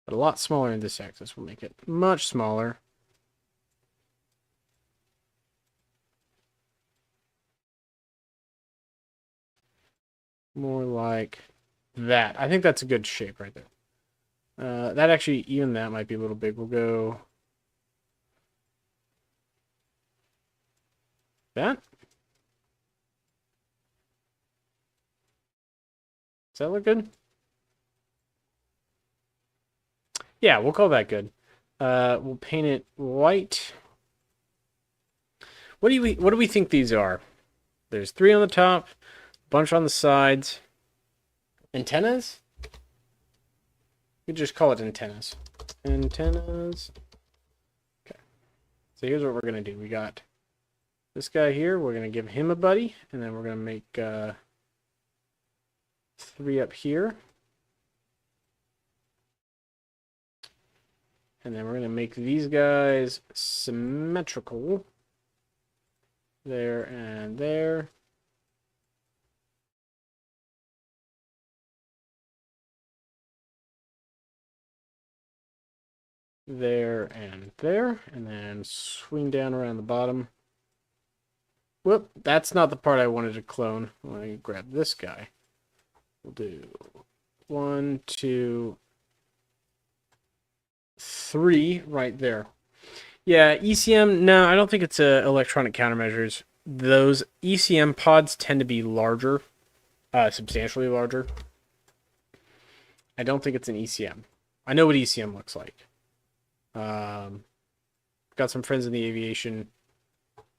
But a lot smaller in this axis. We'll make it much smaller. More like that. I think that's a good shape right there. That actually, even that might be a little big. We'll go that. Does that look good? Yeah, we'll call that good. We'll paint it white. What do we think these are? There's 3 on the top, bunch on the sides. Antennas? We just call it antennas. Antennas. Okay. So here's what we're gonna do. We got this guy here. We're gonna give him a buddy, and then we're gonna make 3 up here. And then we're going to make these guys symmetrical. There and there. there, and there. And then swing down around the bottom. Whoop, that's not the part I wanted to clone. Let me grab this guy. We'll do 1, 2, 3 right there. Yeah, ECM, no, I don't think it's electronic countermeasures. Those ECM pods tend to be larger, substantially larger. I don't think it's an ECM. I know what ECM looks like. Got some friends in the aviation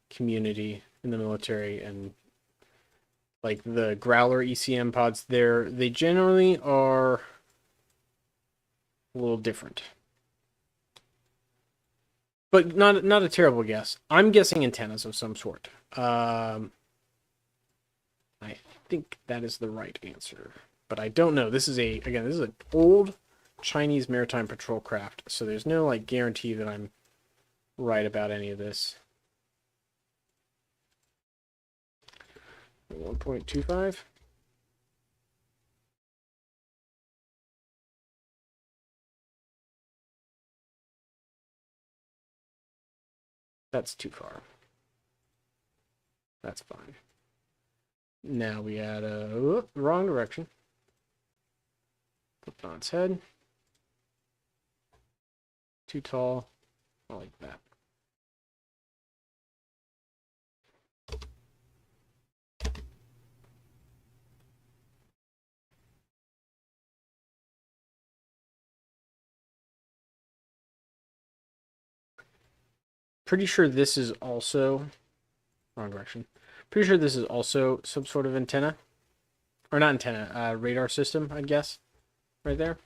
community in the military, and like the Growler ECM pods, they generally are a little different. But not a terrible guess. I'm guessing antennas of some sort. I think that is the right answer, but I don't know. This is an old Chinese maritime patrol craft, so there's no like guarantee that I'm right about any of this. 1.25. That's too far. That's fine. Now we add a wrong direction. Flip it on its head. Too tall. I like that. Pretty sure this is also wrong direction. Pretty sure this is also some sort of antenna. Or not antenna, radar system, I'd guess. Right there.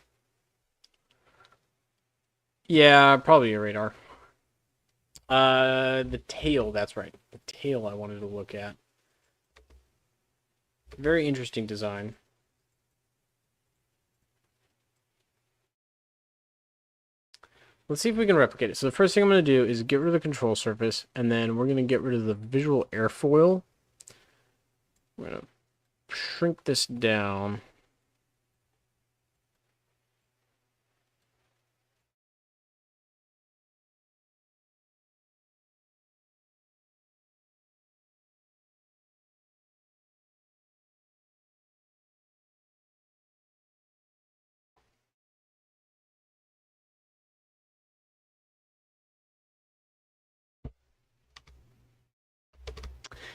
Yeah, probably a radar. The tail, that's right. The tail I wanted to look at. Very interesting design. Let's see if we can replicate it. So the first thing I'm going to do is get rid of the control surface, and then we're going to get rid of the visual airfoil. We're going to shrink this down.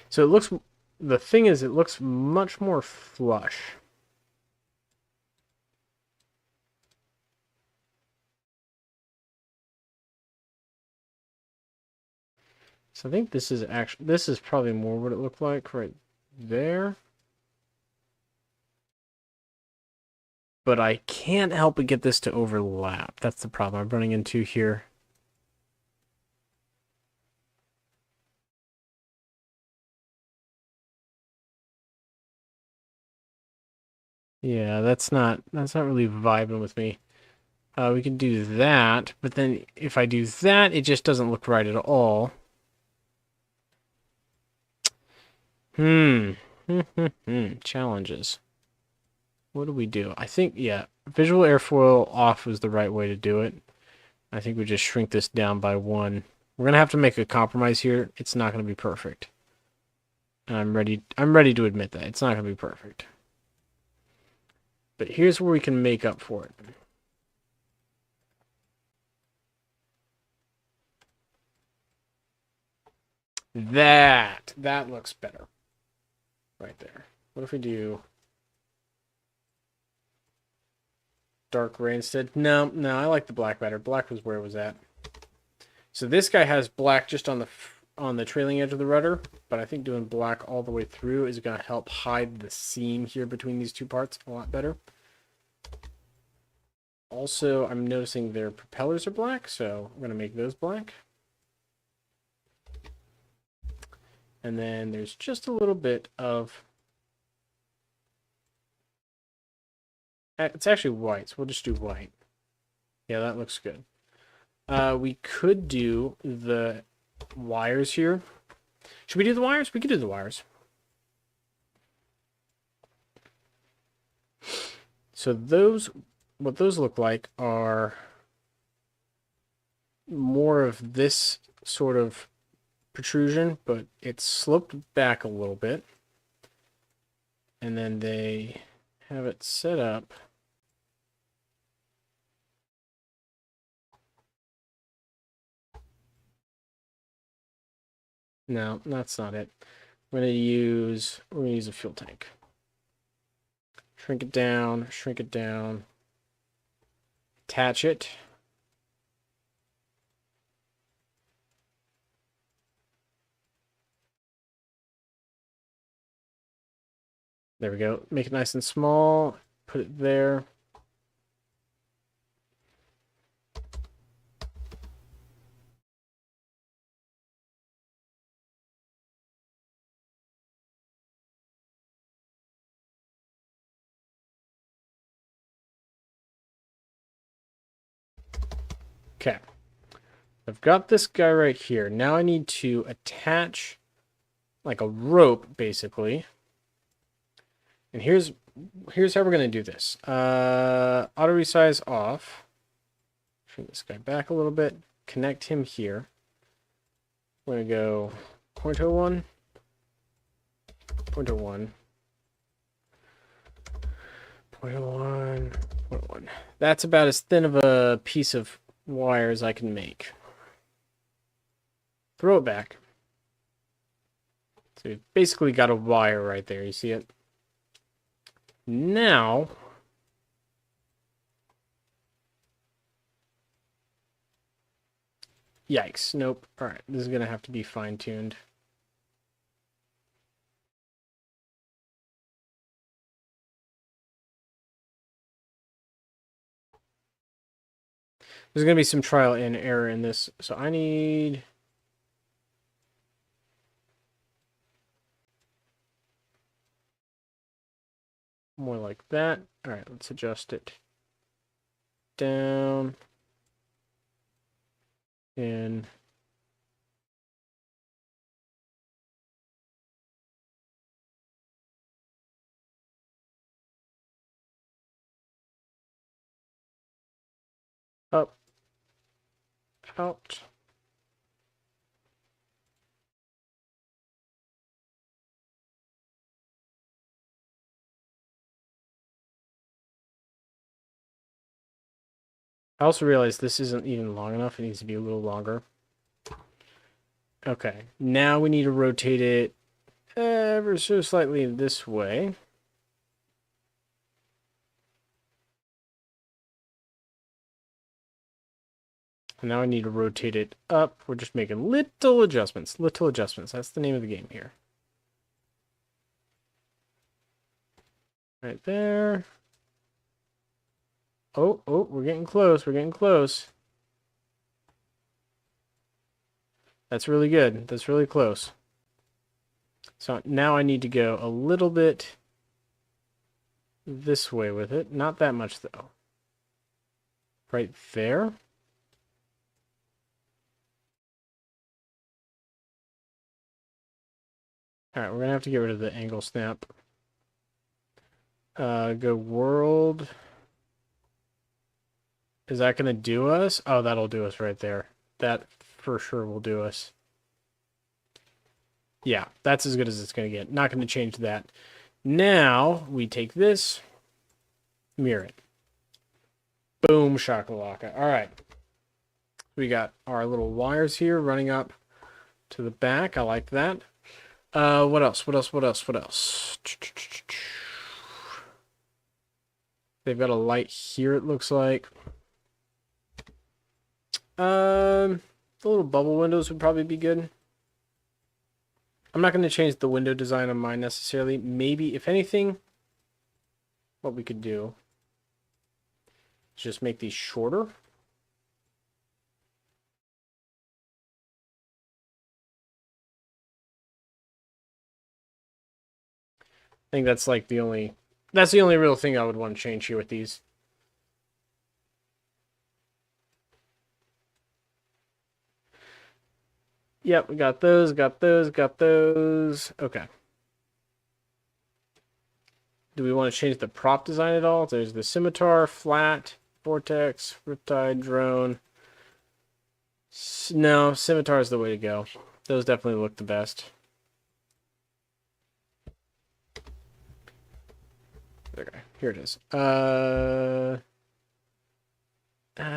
So the thing is, it looks much more flush. So I think this is probably more what it looked like right there. But I can't help but get this to overlap. That's the problem I'm running into here. Yeah, that's not really vibing with me. We can do that, but then if I do that, it just doesn't look right at all. Challenges. What do we do? I think, yeah, visual airfoil off was the right way to do it. I think we just shrink this down by 1. We're going to have to make a compromise here. It's not going to be perfect. And I'm ready to admit that. It's not going to be perfect. But here's where we can make up for it. That looks better. Right there. What if we do dark gray instead? No, I like the black better. Black was where it was at. So this guy has black just on the trailing edge of the rudder, but I think doing black all the way through is going to help hide the seam here between these two parts a lot better. Also, I'm noticing their propellers are black, so I'm going to make those black. And then there's just a little bit of... It's actually white, so we'll just do white. Yeah, that looks good. We could do the wires here. Should we do the wires? We could do the wires. So what those look like are more of this sort of protrusion, but it's sloped back a little bit. And then they have it set up. No, that's not it. We're gonna use a fuel tank. Shrink it down, attach it. There we go. Make it nice and small. Put it there. Okay. I've got this guy right here. Now I need to attach like a rope, basically. And here's how we're gonna do this. Auto resize off. Bring this guy back a little bit. Connect him here. We're gonna go 0.01, 0.01, 0.01, 0.01. That's about as thin of a piece of wire as I can make. Throw it back. So we've basically got a wire right there. You see it? Now, yikes. Nope. All right. This is going to have to be fine-tuned. There's going to be some trial and error in this. So I need... more like that. All right. Let's adjust it down. In. Up. Out. I also realized this isn't even long enough. It needs to be a little longer. Okay. Now we need to rotate it ever so slightly this way. And now I need to rotate it up. We're just making little adjustments. Little adjustments. That's the name of the game here. Right there. Oh, we're getting close. We're getting close. That's really good. That's really close. So now I need to go a little bit this way with it. Not that much, though. Right there. All right, we're going to have to get rid of the angle snap. Go world. Is that going to do us? Oh, that'll do us right there. That for sure will do us. Yeah, that's as good as it's going to get. Not going to change that. Now, we take this, mirror it. Boom, shakalaka. All right. We got our little wires here running up to the back. I like that. What else? They've got a light here, it looks like. The little bubble windows would probably be good. I'm not going to change the window design on mine necessarily. Maybe, if anything, what we could do is just make these shorter. I think that's like the only real thing I would want to change here with these. Yep, we got those. Okay. Do we want to change the prop design at all? There's the scimitar, flat, vortex, riptide, drone. No, scimitar is the way to go. Those definitely look the best. Okay, here it is.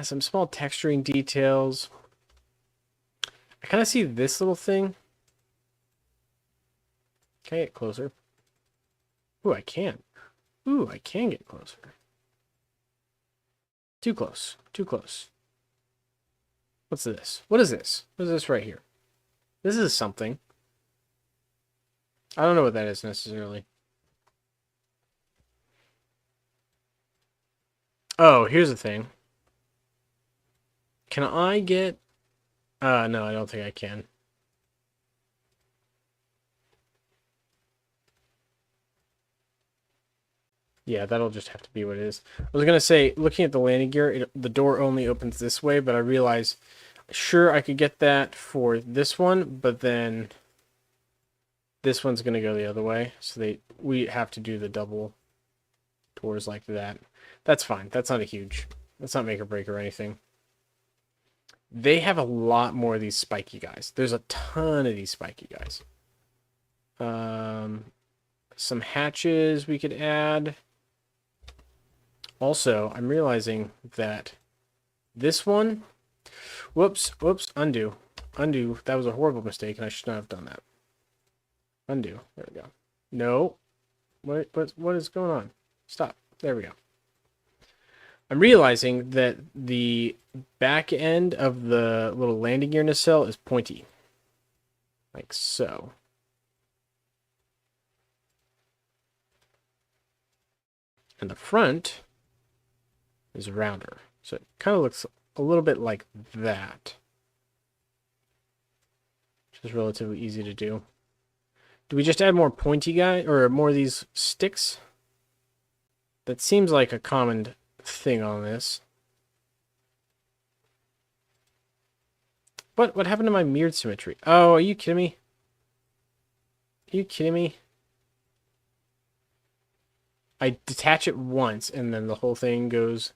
Some small texturing details. I kind of see this little thing. Can I get closer? Ooh, I can. Ooh, I can get closer. Too close. Too close. What's this? What is this? What is this right here? This is something. I don't know what that is necessarily. Oh, here's the thing. Can I get... no, I don't think I can. Yeah, that'll just have to be what it is. I was going to say, looking at the landing gear, the door only opens this way, but I realize, sure, I could get that for this one, but then this one's going to go the other way. So we have to do the double doors like that. That's fine. That's not that's not make or break or anything. They have a lot more of these spiky guys. There's a ton of these spiky guys. Some hatches we could add. Also, I'm realizing that this one... Whoops, undo. Undo. That was a horrible mistake, and I should not have done that. Undo. There we go. No. What is going on? Stop. There we go. I'm realizing that the back end of the little landing gear nacelle is pointy. Like so. And the front is rounder. So it kind of looks a little bit like that. Which is relatively easy to do. Do we just add more pointy guy or more of these sticks? That seems like a common thing on this. What happened to my mirrored symmetry? Oh, are you kidding me? Are you kidding me? I detach it once and then the whole thing goes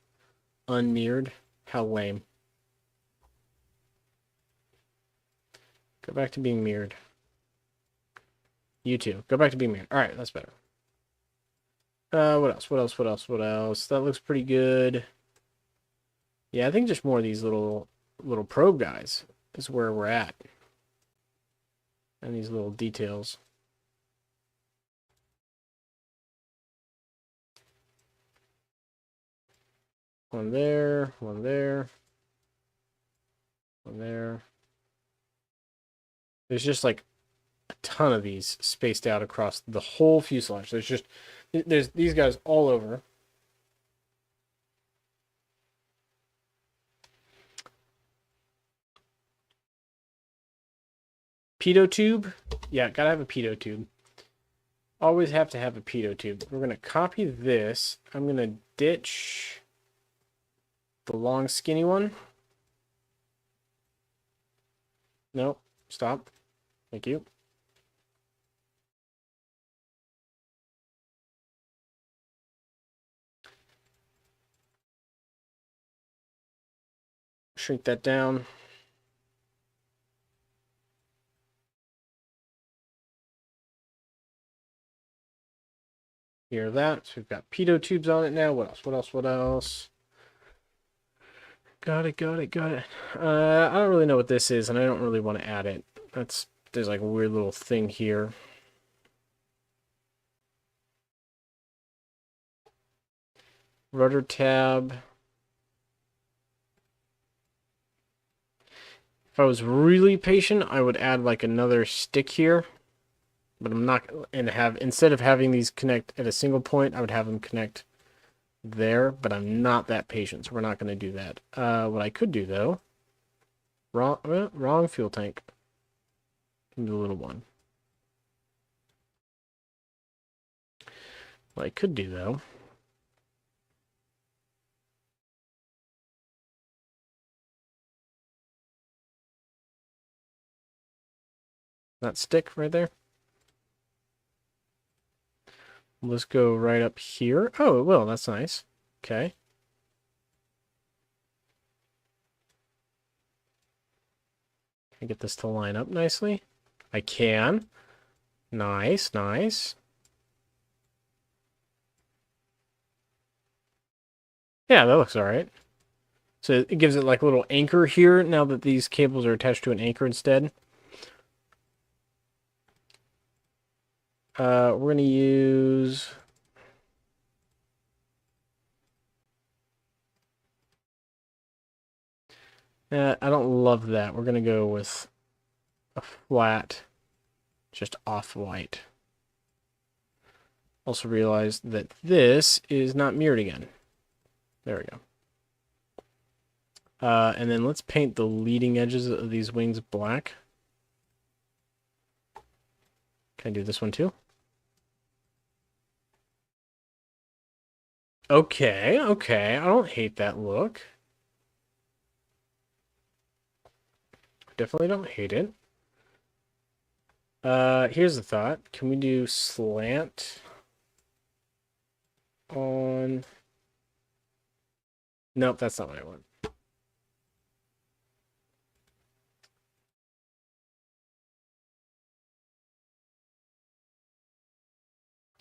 unmirrored. How lame. Go back to being mirrored. You too. Go back to being mirrored. Alright, that's better. What else? That looks pretty good. Yeah, I think just more of these little probe guys is where we're at. And these little details. One there, one there. One there. There's just like a ton of these spaced out across the whole fuselage. There's these guys all over. Pitot tube? Yeah, gotta have a pitot tube. Always have to have a pitot tube. We're gonna copy this. I'm gonna ditch the long skinny one. No, stop. Thank you. Shrink that down. Hear that. So we've got pitot tubes on it now. What else? Got it. I don't really know what this is, and I don't really want to add it. There's like a weird little thing here. Rudder tab. If I was really patient, I would add like another stick here. But I'm not, and instead of having these connect at a single point, I would have them connect there, but I'm not that patient, so we're not going to do that. What I could do, though, wrong fuel tank. The little one. What I could do, though, that stick right there. Let's go right up here. Oh, it will. That's nice. Okay. I get this to line up nicely? I can. Nice, nice. Yeah, that looks all right. So it gives it like a little anchor here now that these cables are attached to an anchor instead. We're going to use... I don't love that. We're going to go with a flat, just off-white. Also realize that this is not mirrored again. There we go. And then let's paint the leading edges of these wings black. Can I do this one too? Okay, okay. I don't hate that look. Definitely don't hate it. Here's the thought. Can we do slant on... Nope, that's not what I want.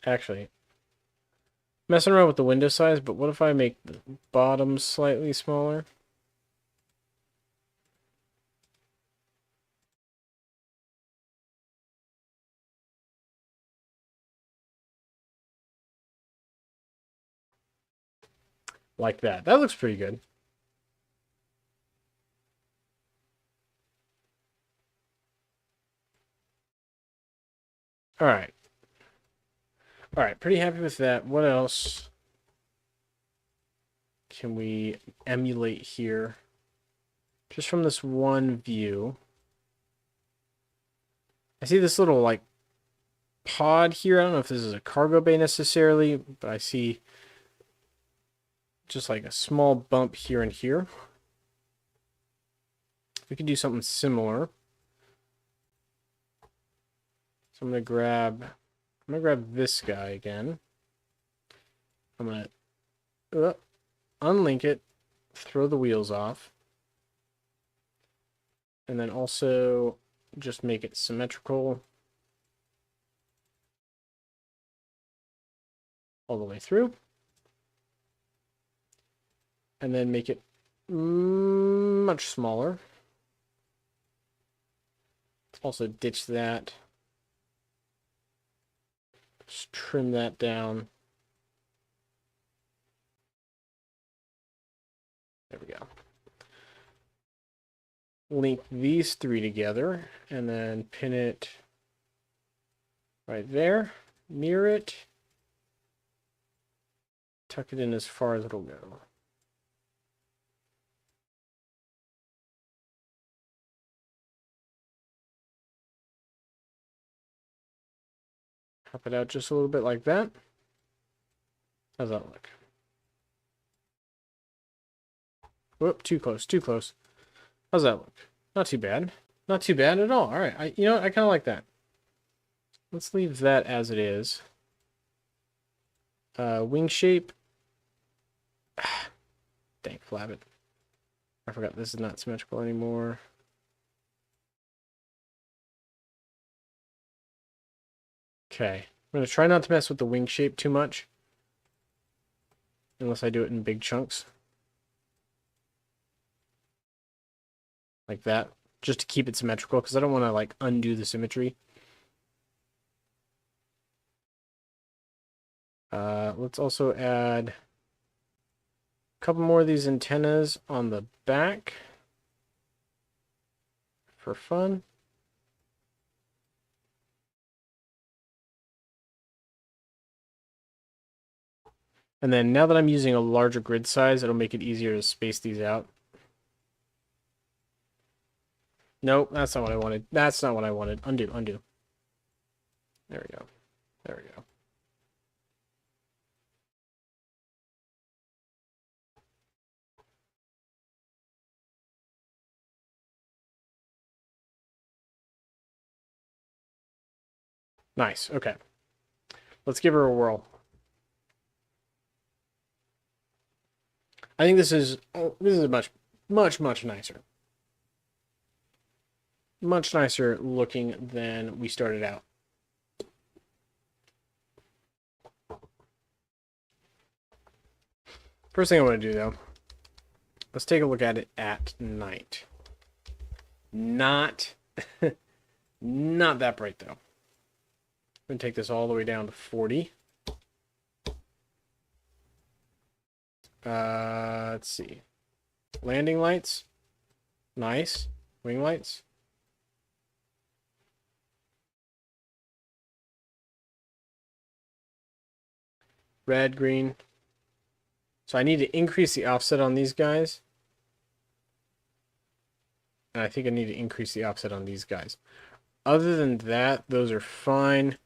Actually, messing around with the window size, but what if I make the bottom slightly smaller? Like that. That looks pretty good. All right. All right, pretty happy with that. What else can we emulate here? Just from this one view. I see this little, like, pod here. I don't know if this is a cargo bay necessarily, but I see just like a small bump here and here. We could do something similar. So I'm gonna grab this guy again. I'm gonna unlink it, throw the wheels off, and then also just make it symmetrical all the way through. And then make it much smaller. Also ditch that. Just trim that down. There we go. Link these three together and then pin it right there. Mirror it. Tuck it in as far as it'll go. Pop it out just a little bit like that. How's that look? Whoop, too close, too close. How's that look? Not too bad. Not too bad at all. All right, you know what? I kind of like that. Let's leave that as it is. Wing shape. Dang, flab it. I forgot this is not symmetrical anymore. Okay. I'm going to try not to mess with the wing shape too much. Unless I do it in big chunks. Like that. Just to keep it symmetrical, because I don't want to, like, undo the symmetry. Let's also add a couple more of these antennas on the back. For fun. And then now that I'm using a larger grid size, it'll make it easier to space these out. Nope, that's not what I wanted. That's not what I wanted. Undo, undo. There we go. There we go. Nice. Okay. Let's give her a whirl. I think this is much nicer. Much nicer looking than we started out. First thing I want to do, though, let's take a look at it at night. Not, not that bright, though. I'm going to take this all the way down to 40. Let's see. Landing lights. Nice. Wing lights. Red, green. So I need to increase the offset on these guys. And I think I need to increase the offset on these guys. Other than that, those are fine.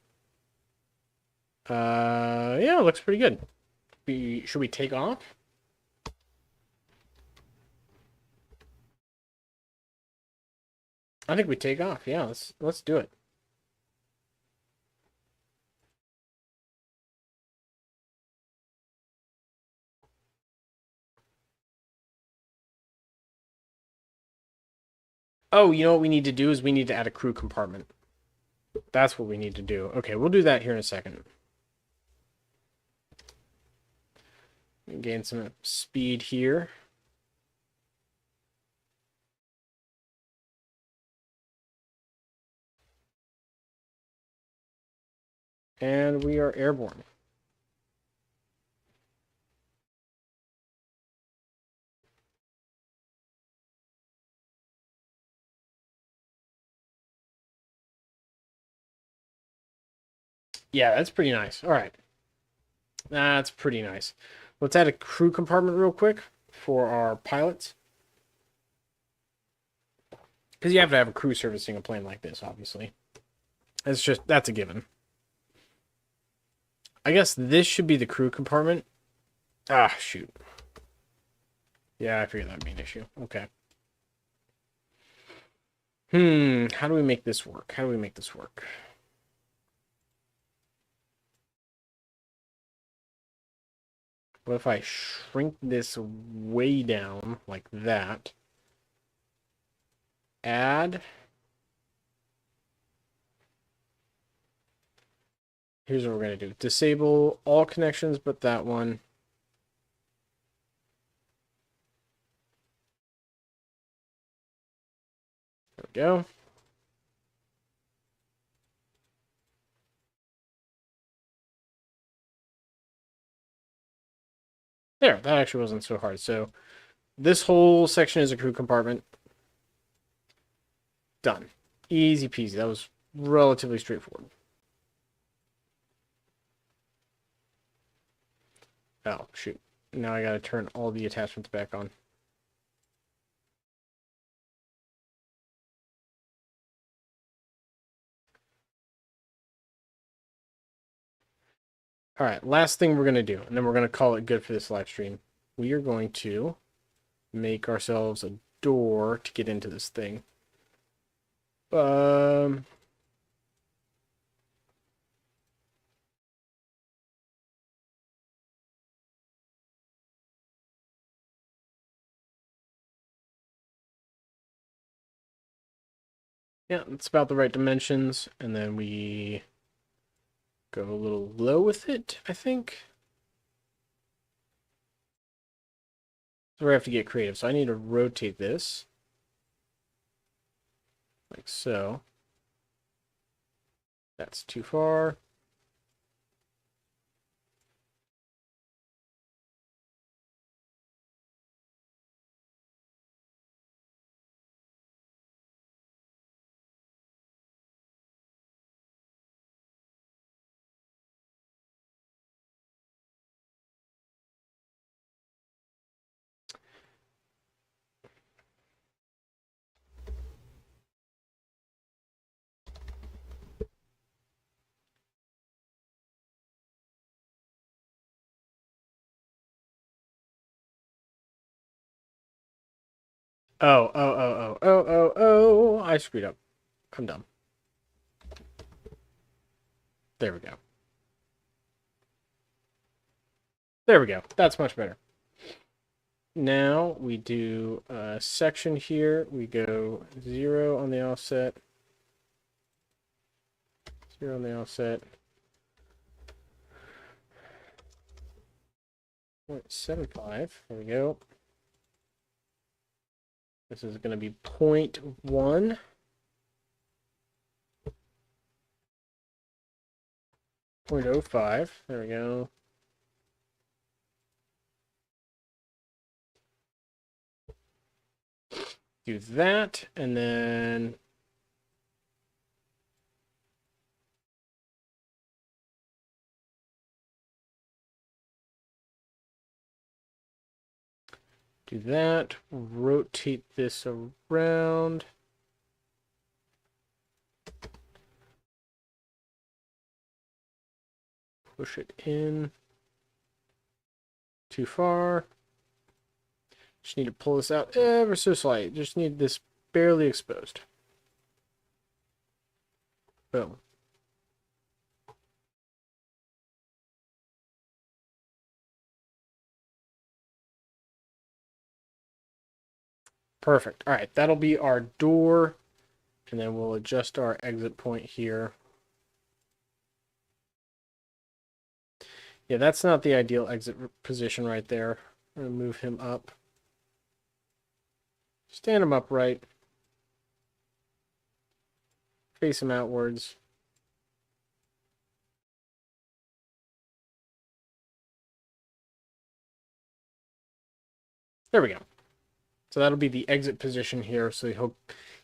Yeah, it looks pretty good. Should we take off? I think we take off. Yeah, let's do it. Oh, you know what we need to do is we need to add a crew compartment. That's what we need to do. Okay, we'll do that here in a second. Gain some speed here. And we are airborne. Yeah, that's pretty nice. All right. That's pretty nice. Let's add a crew compartment real quick for our pilots. Because you have to have a crew servicing a plane like this, obviously. That's a given. I guess this should be the crew compartment. Ah, shoot. Yeah, I figured that'd be an issue. Okay. How do we make this work? How do we make this work? What if I shrink this way down like that? Add. Here's what we're going to do. Disable all connections but that one. There we go. There, that actually wasn't so hard. So this whole section is a crew compartment. Done. Easy peasy. That was relatively straightforward. Oh, shoot. Now I gotta turn all the attachments back on. Alright, last thing we're gonna do, and then we're gonna call it good for this live stream. We are going to make ourselves a door to get into this thing. Yeah, it's about the right dimensions, and then we go a little low with it, I think. So we have to get creative. So I need to rotate this. Like so. That's too far. Oh, I screwed up. I'm dumb. There we go. There we go. That's much better. now we do a section here. We go 0 on the offset. 0 on the offset. 0.75. There we go. This is going to be 0.1. 0.05. There we go. Do that, and then do that. Rotate this around. Push it in. Too far. Just need to pull this out ever so slightly. Just need this barely exposed. Boom. Perfect. All right, that'll be our door. And then we'll adjust our exit point here. Yeah, that's not the ideal exit position right there. I'm going to move him up. Stand him upright. Face him outwards. There we go. So that'll be the exit position here. So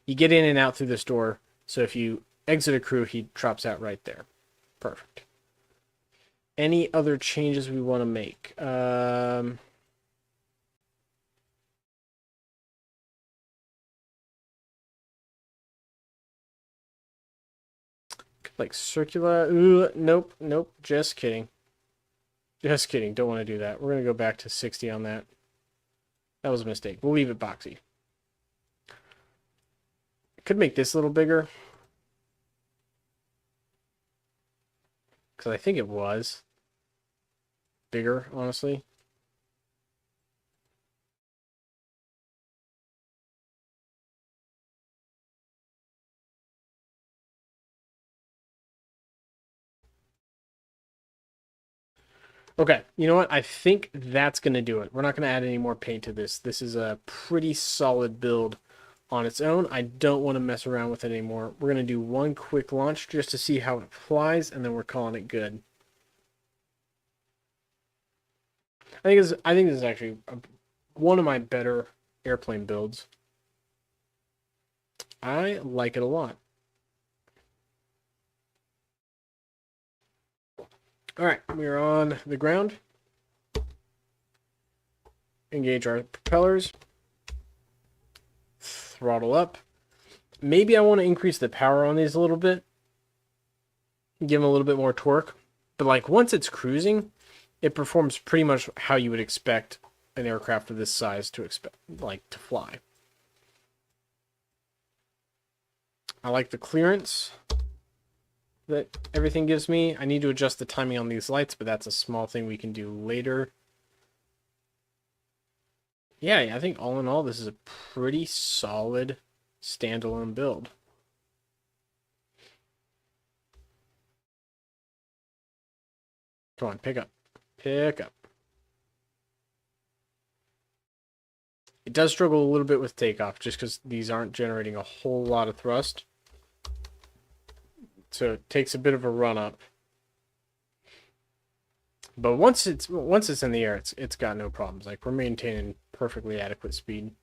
you get in and out through this door. So if you exit a crew, he drops out right there. Perfect. Any other changes we want to make? Like circular. Ooh, nope. Just kidding. Just kidding. Don't want to do that. We're going to go back to 60 on that. That was a mistake. We'll leave it boxy. Could make this a little bigger. Because I think it was bigger, honestly. Okay, you know what? I think that's going to do it. We're not going to add any more paint to this. This is a pretty solid build on its own. I don't want to mess around with it anymore. We're going to do one quick launch just to see how it flies, and then we're calling it good. I think this is actually one of my better airplane builds. I like it a lot. All right, we're on the ground. Engage our propellers. Throttle up. Maybe I want to increase the power on these a little bit. Give them a little bit more torque. But like once it's cruising, it performs pretty much how you would expect an aircraft of this size to fly. I like the clearance that everything gives me. I need to adjust the timing on these lights, but that's a small thing we can do later. Yeah, I think all in all, this is a pretty solid standalone build. Come on, pick up. Pick up. It does struggle a little bit with takeoff just because these aren't generating a whole lot of thrust. So it takes a bit of a run up. But once it's in the air, it's got no problems. Like we're maintaining perfectly adequate speed.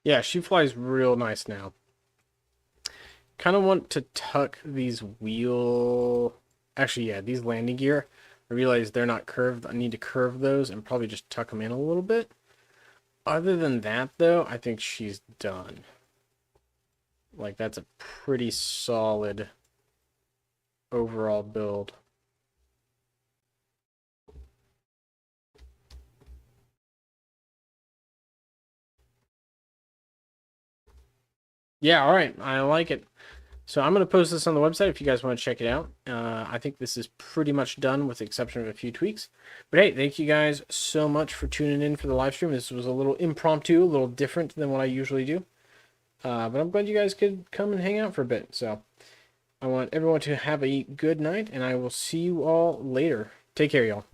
Yeah, she flies real nice now. Kind of want to tuck these Actually, yeah, these landing gear. I realize they're not curved. I need to curve those and probably just tuck them in a little bit. Other than that, though, I think she's done. like that's a pretty solid overall build. Yeah, all right. I like it. So I'm going to post this on the website if you guys want to check it out. I think this is pretty much done with the exception of a few tweaks. But hey, thank you guys so much for tuning in for the live stream. This was a little impromptu, a little different than what I usually do. But I'm glad you guys could come and hang out for a bit. So I want everyone to have a good night, and I will see you all later. Take care, y'all.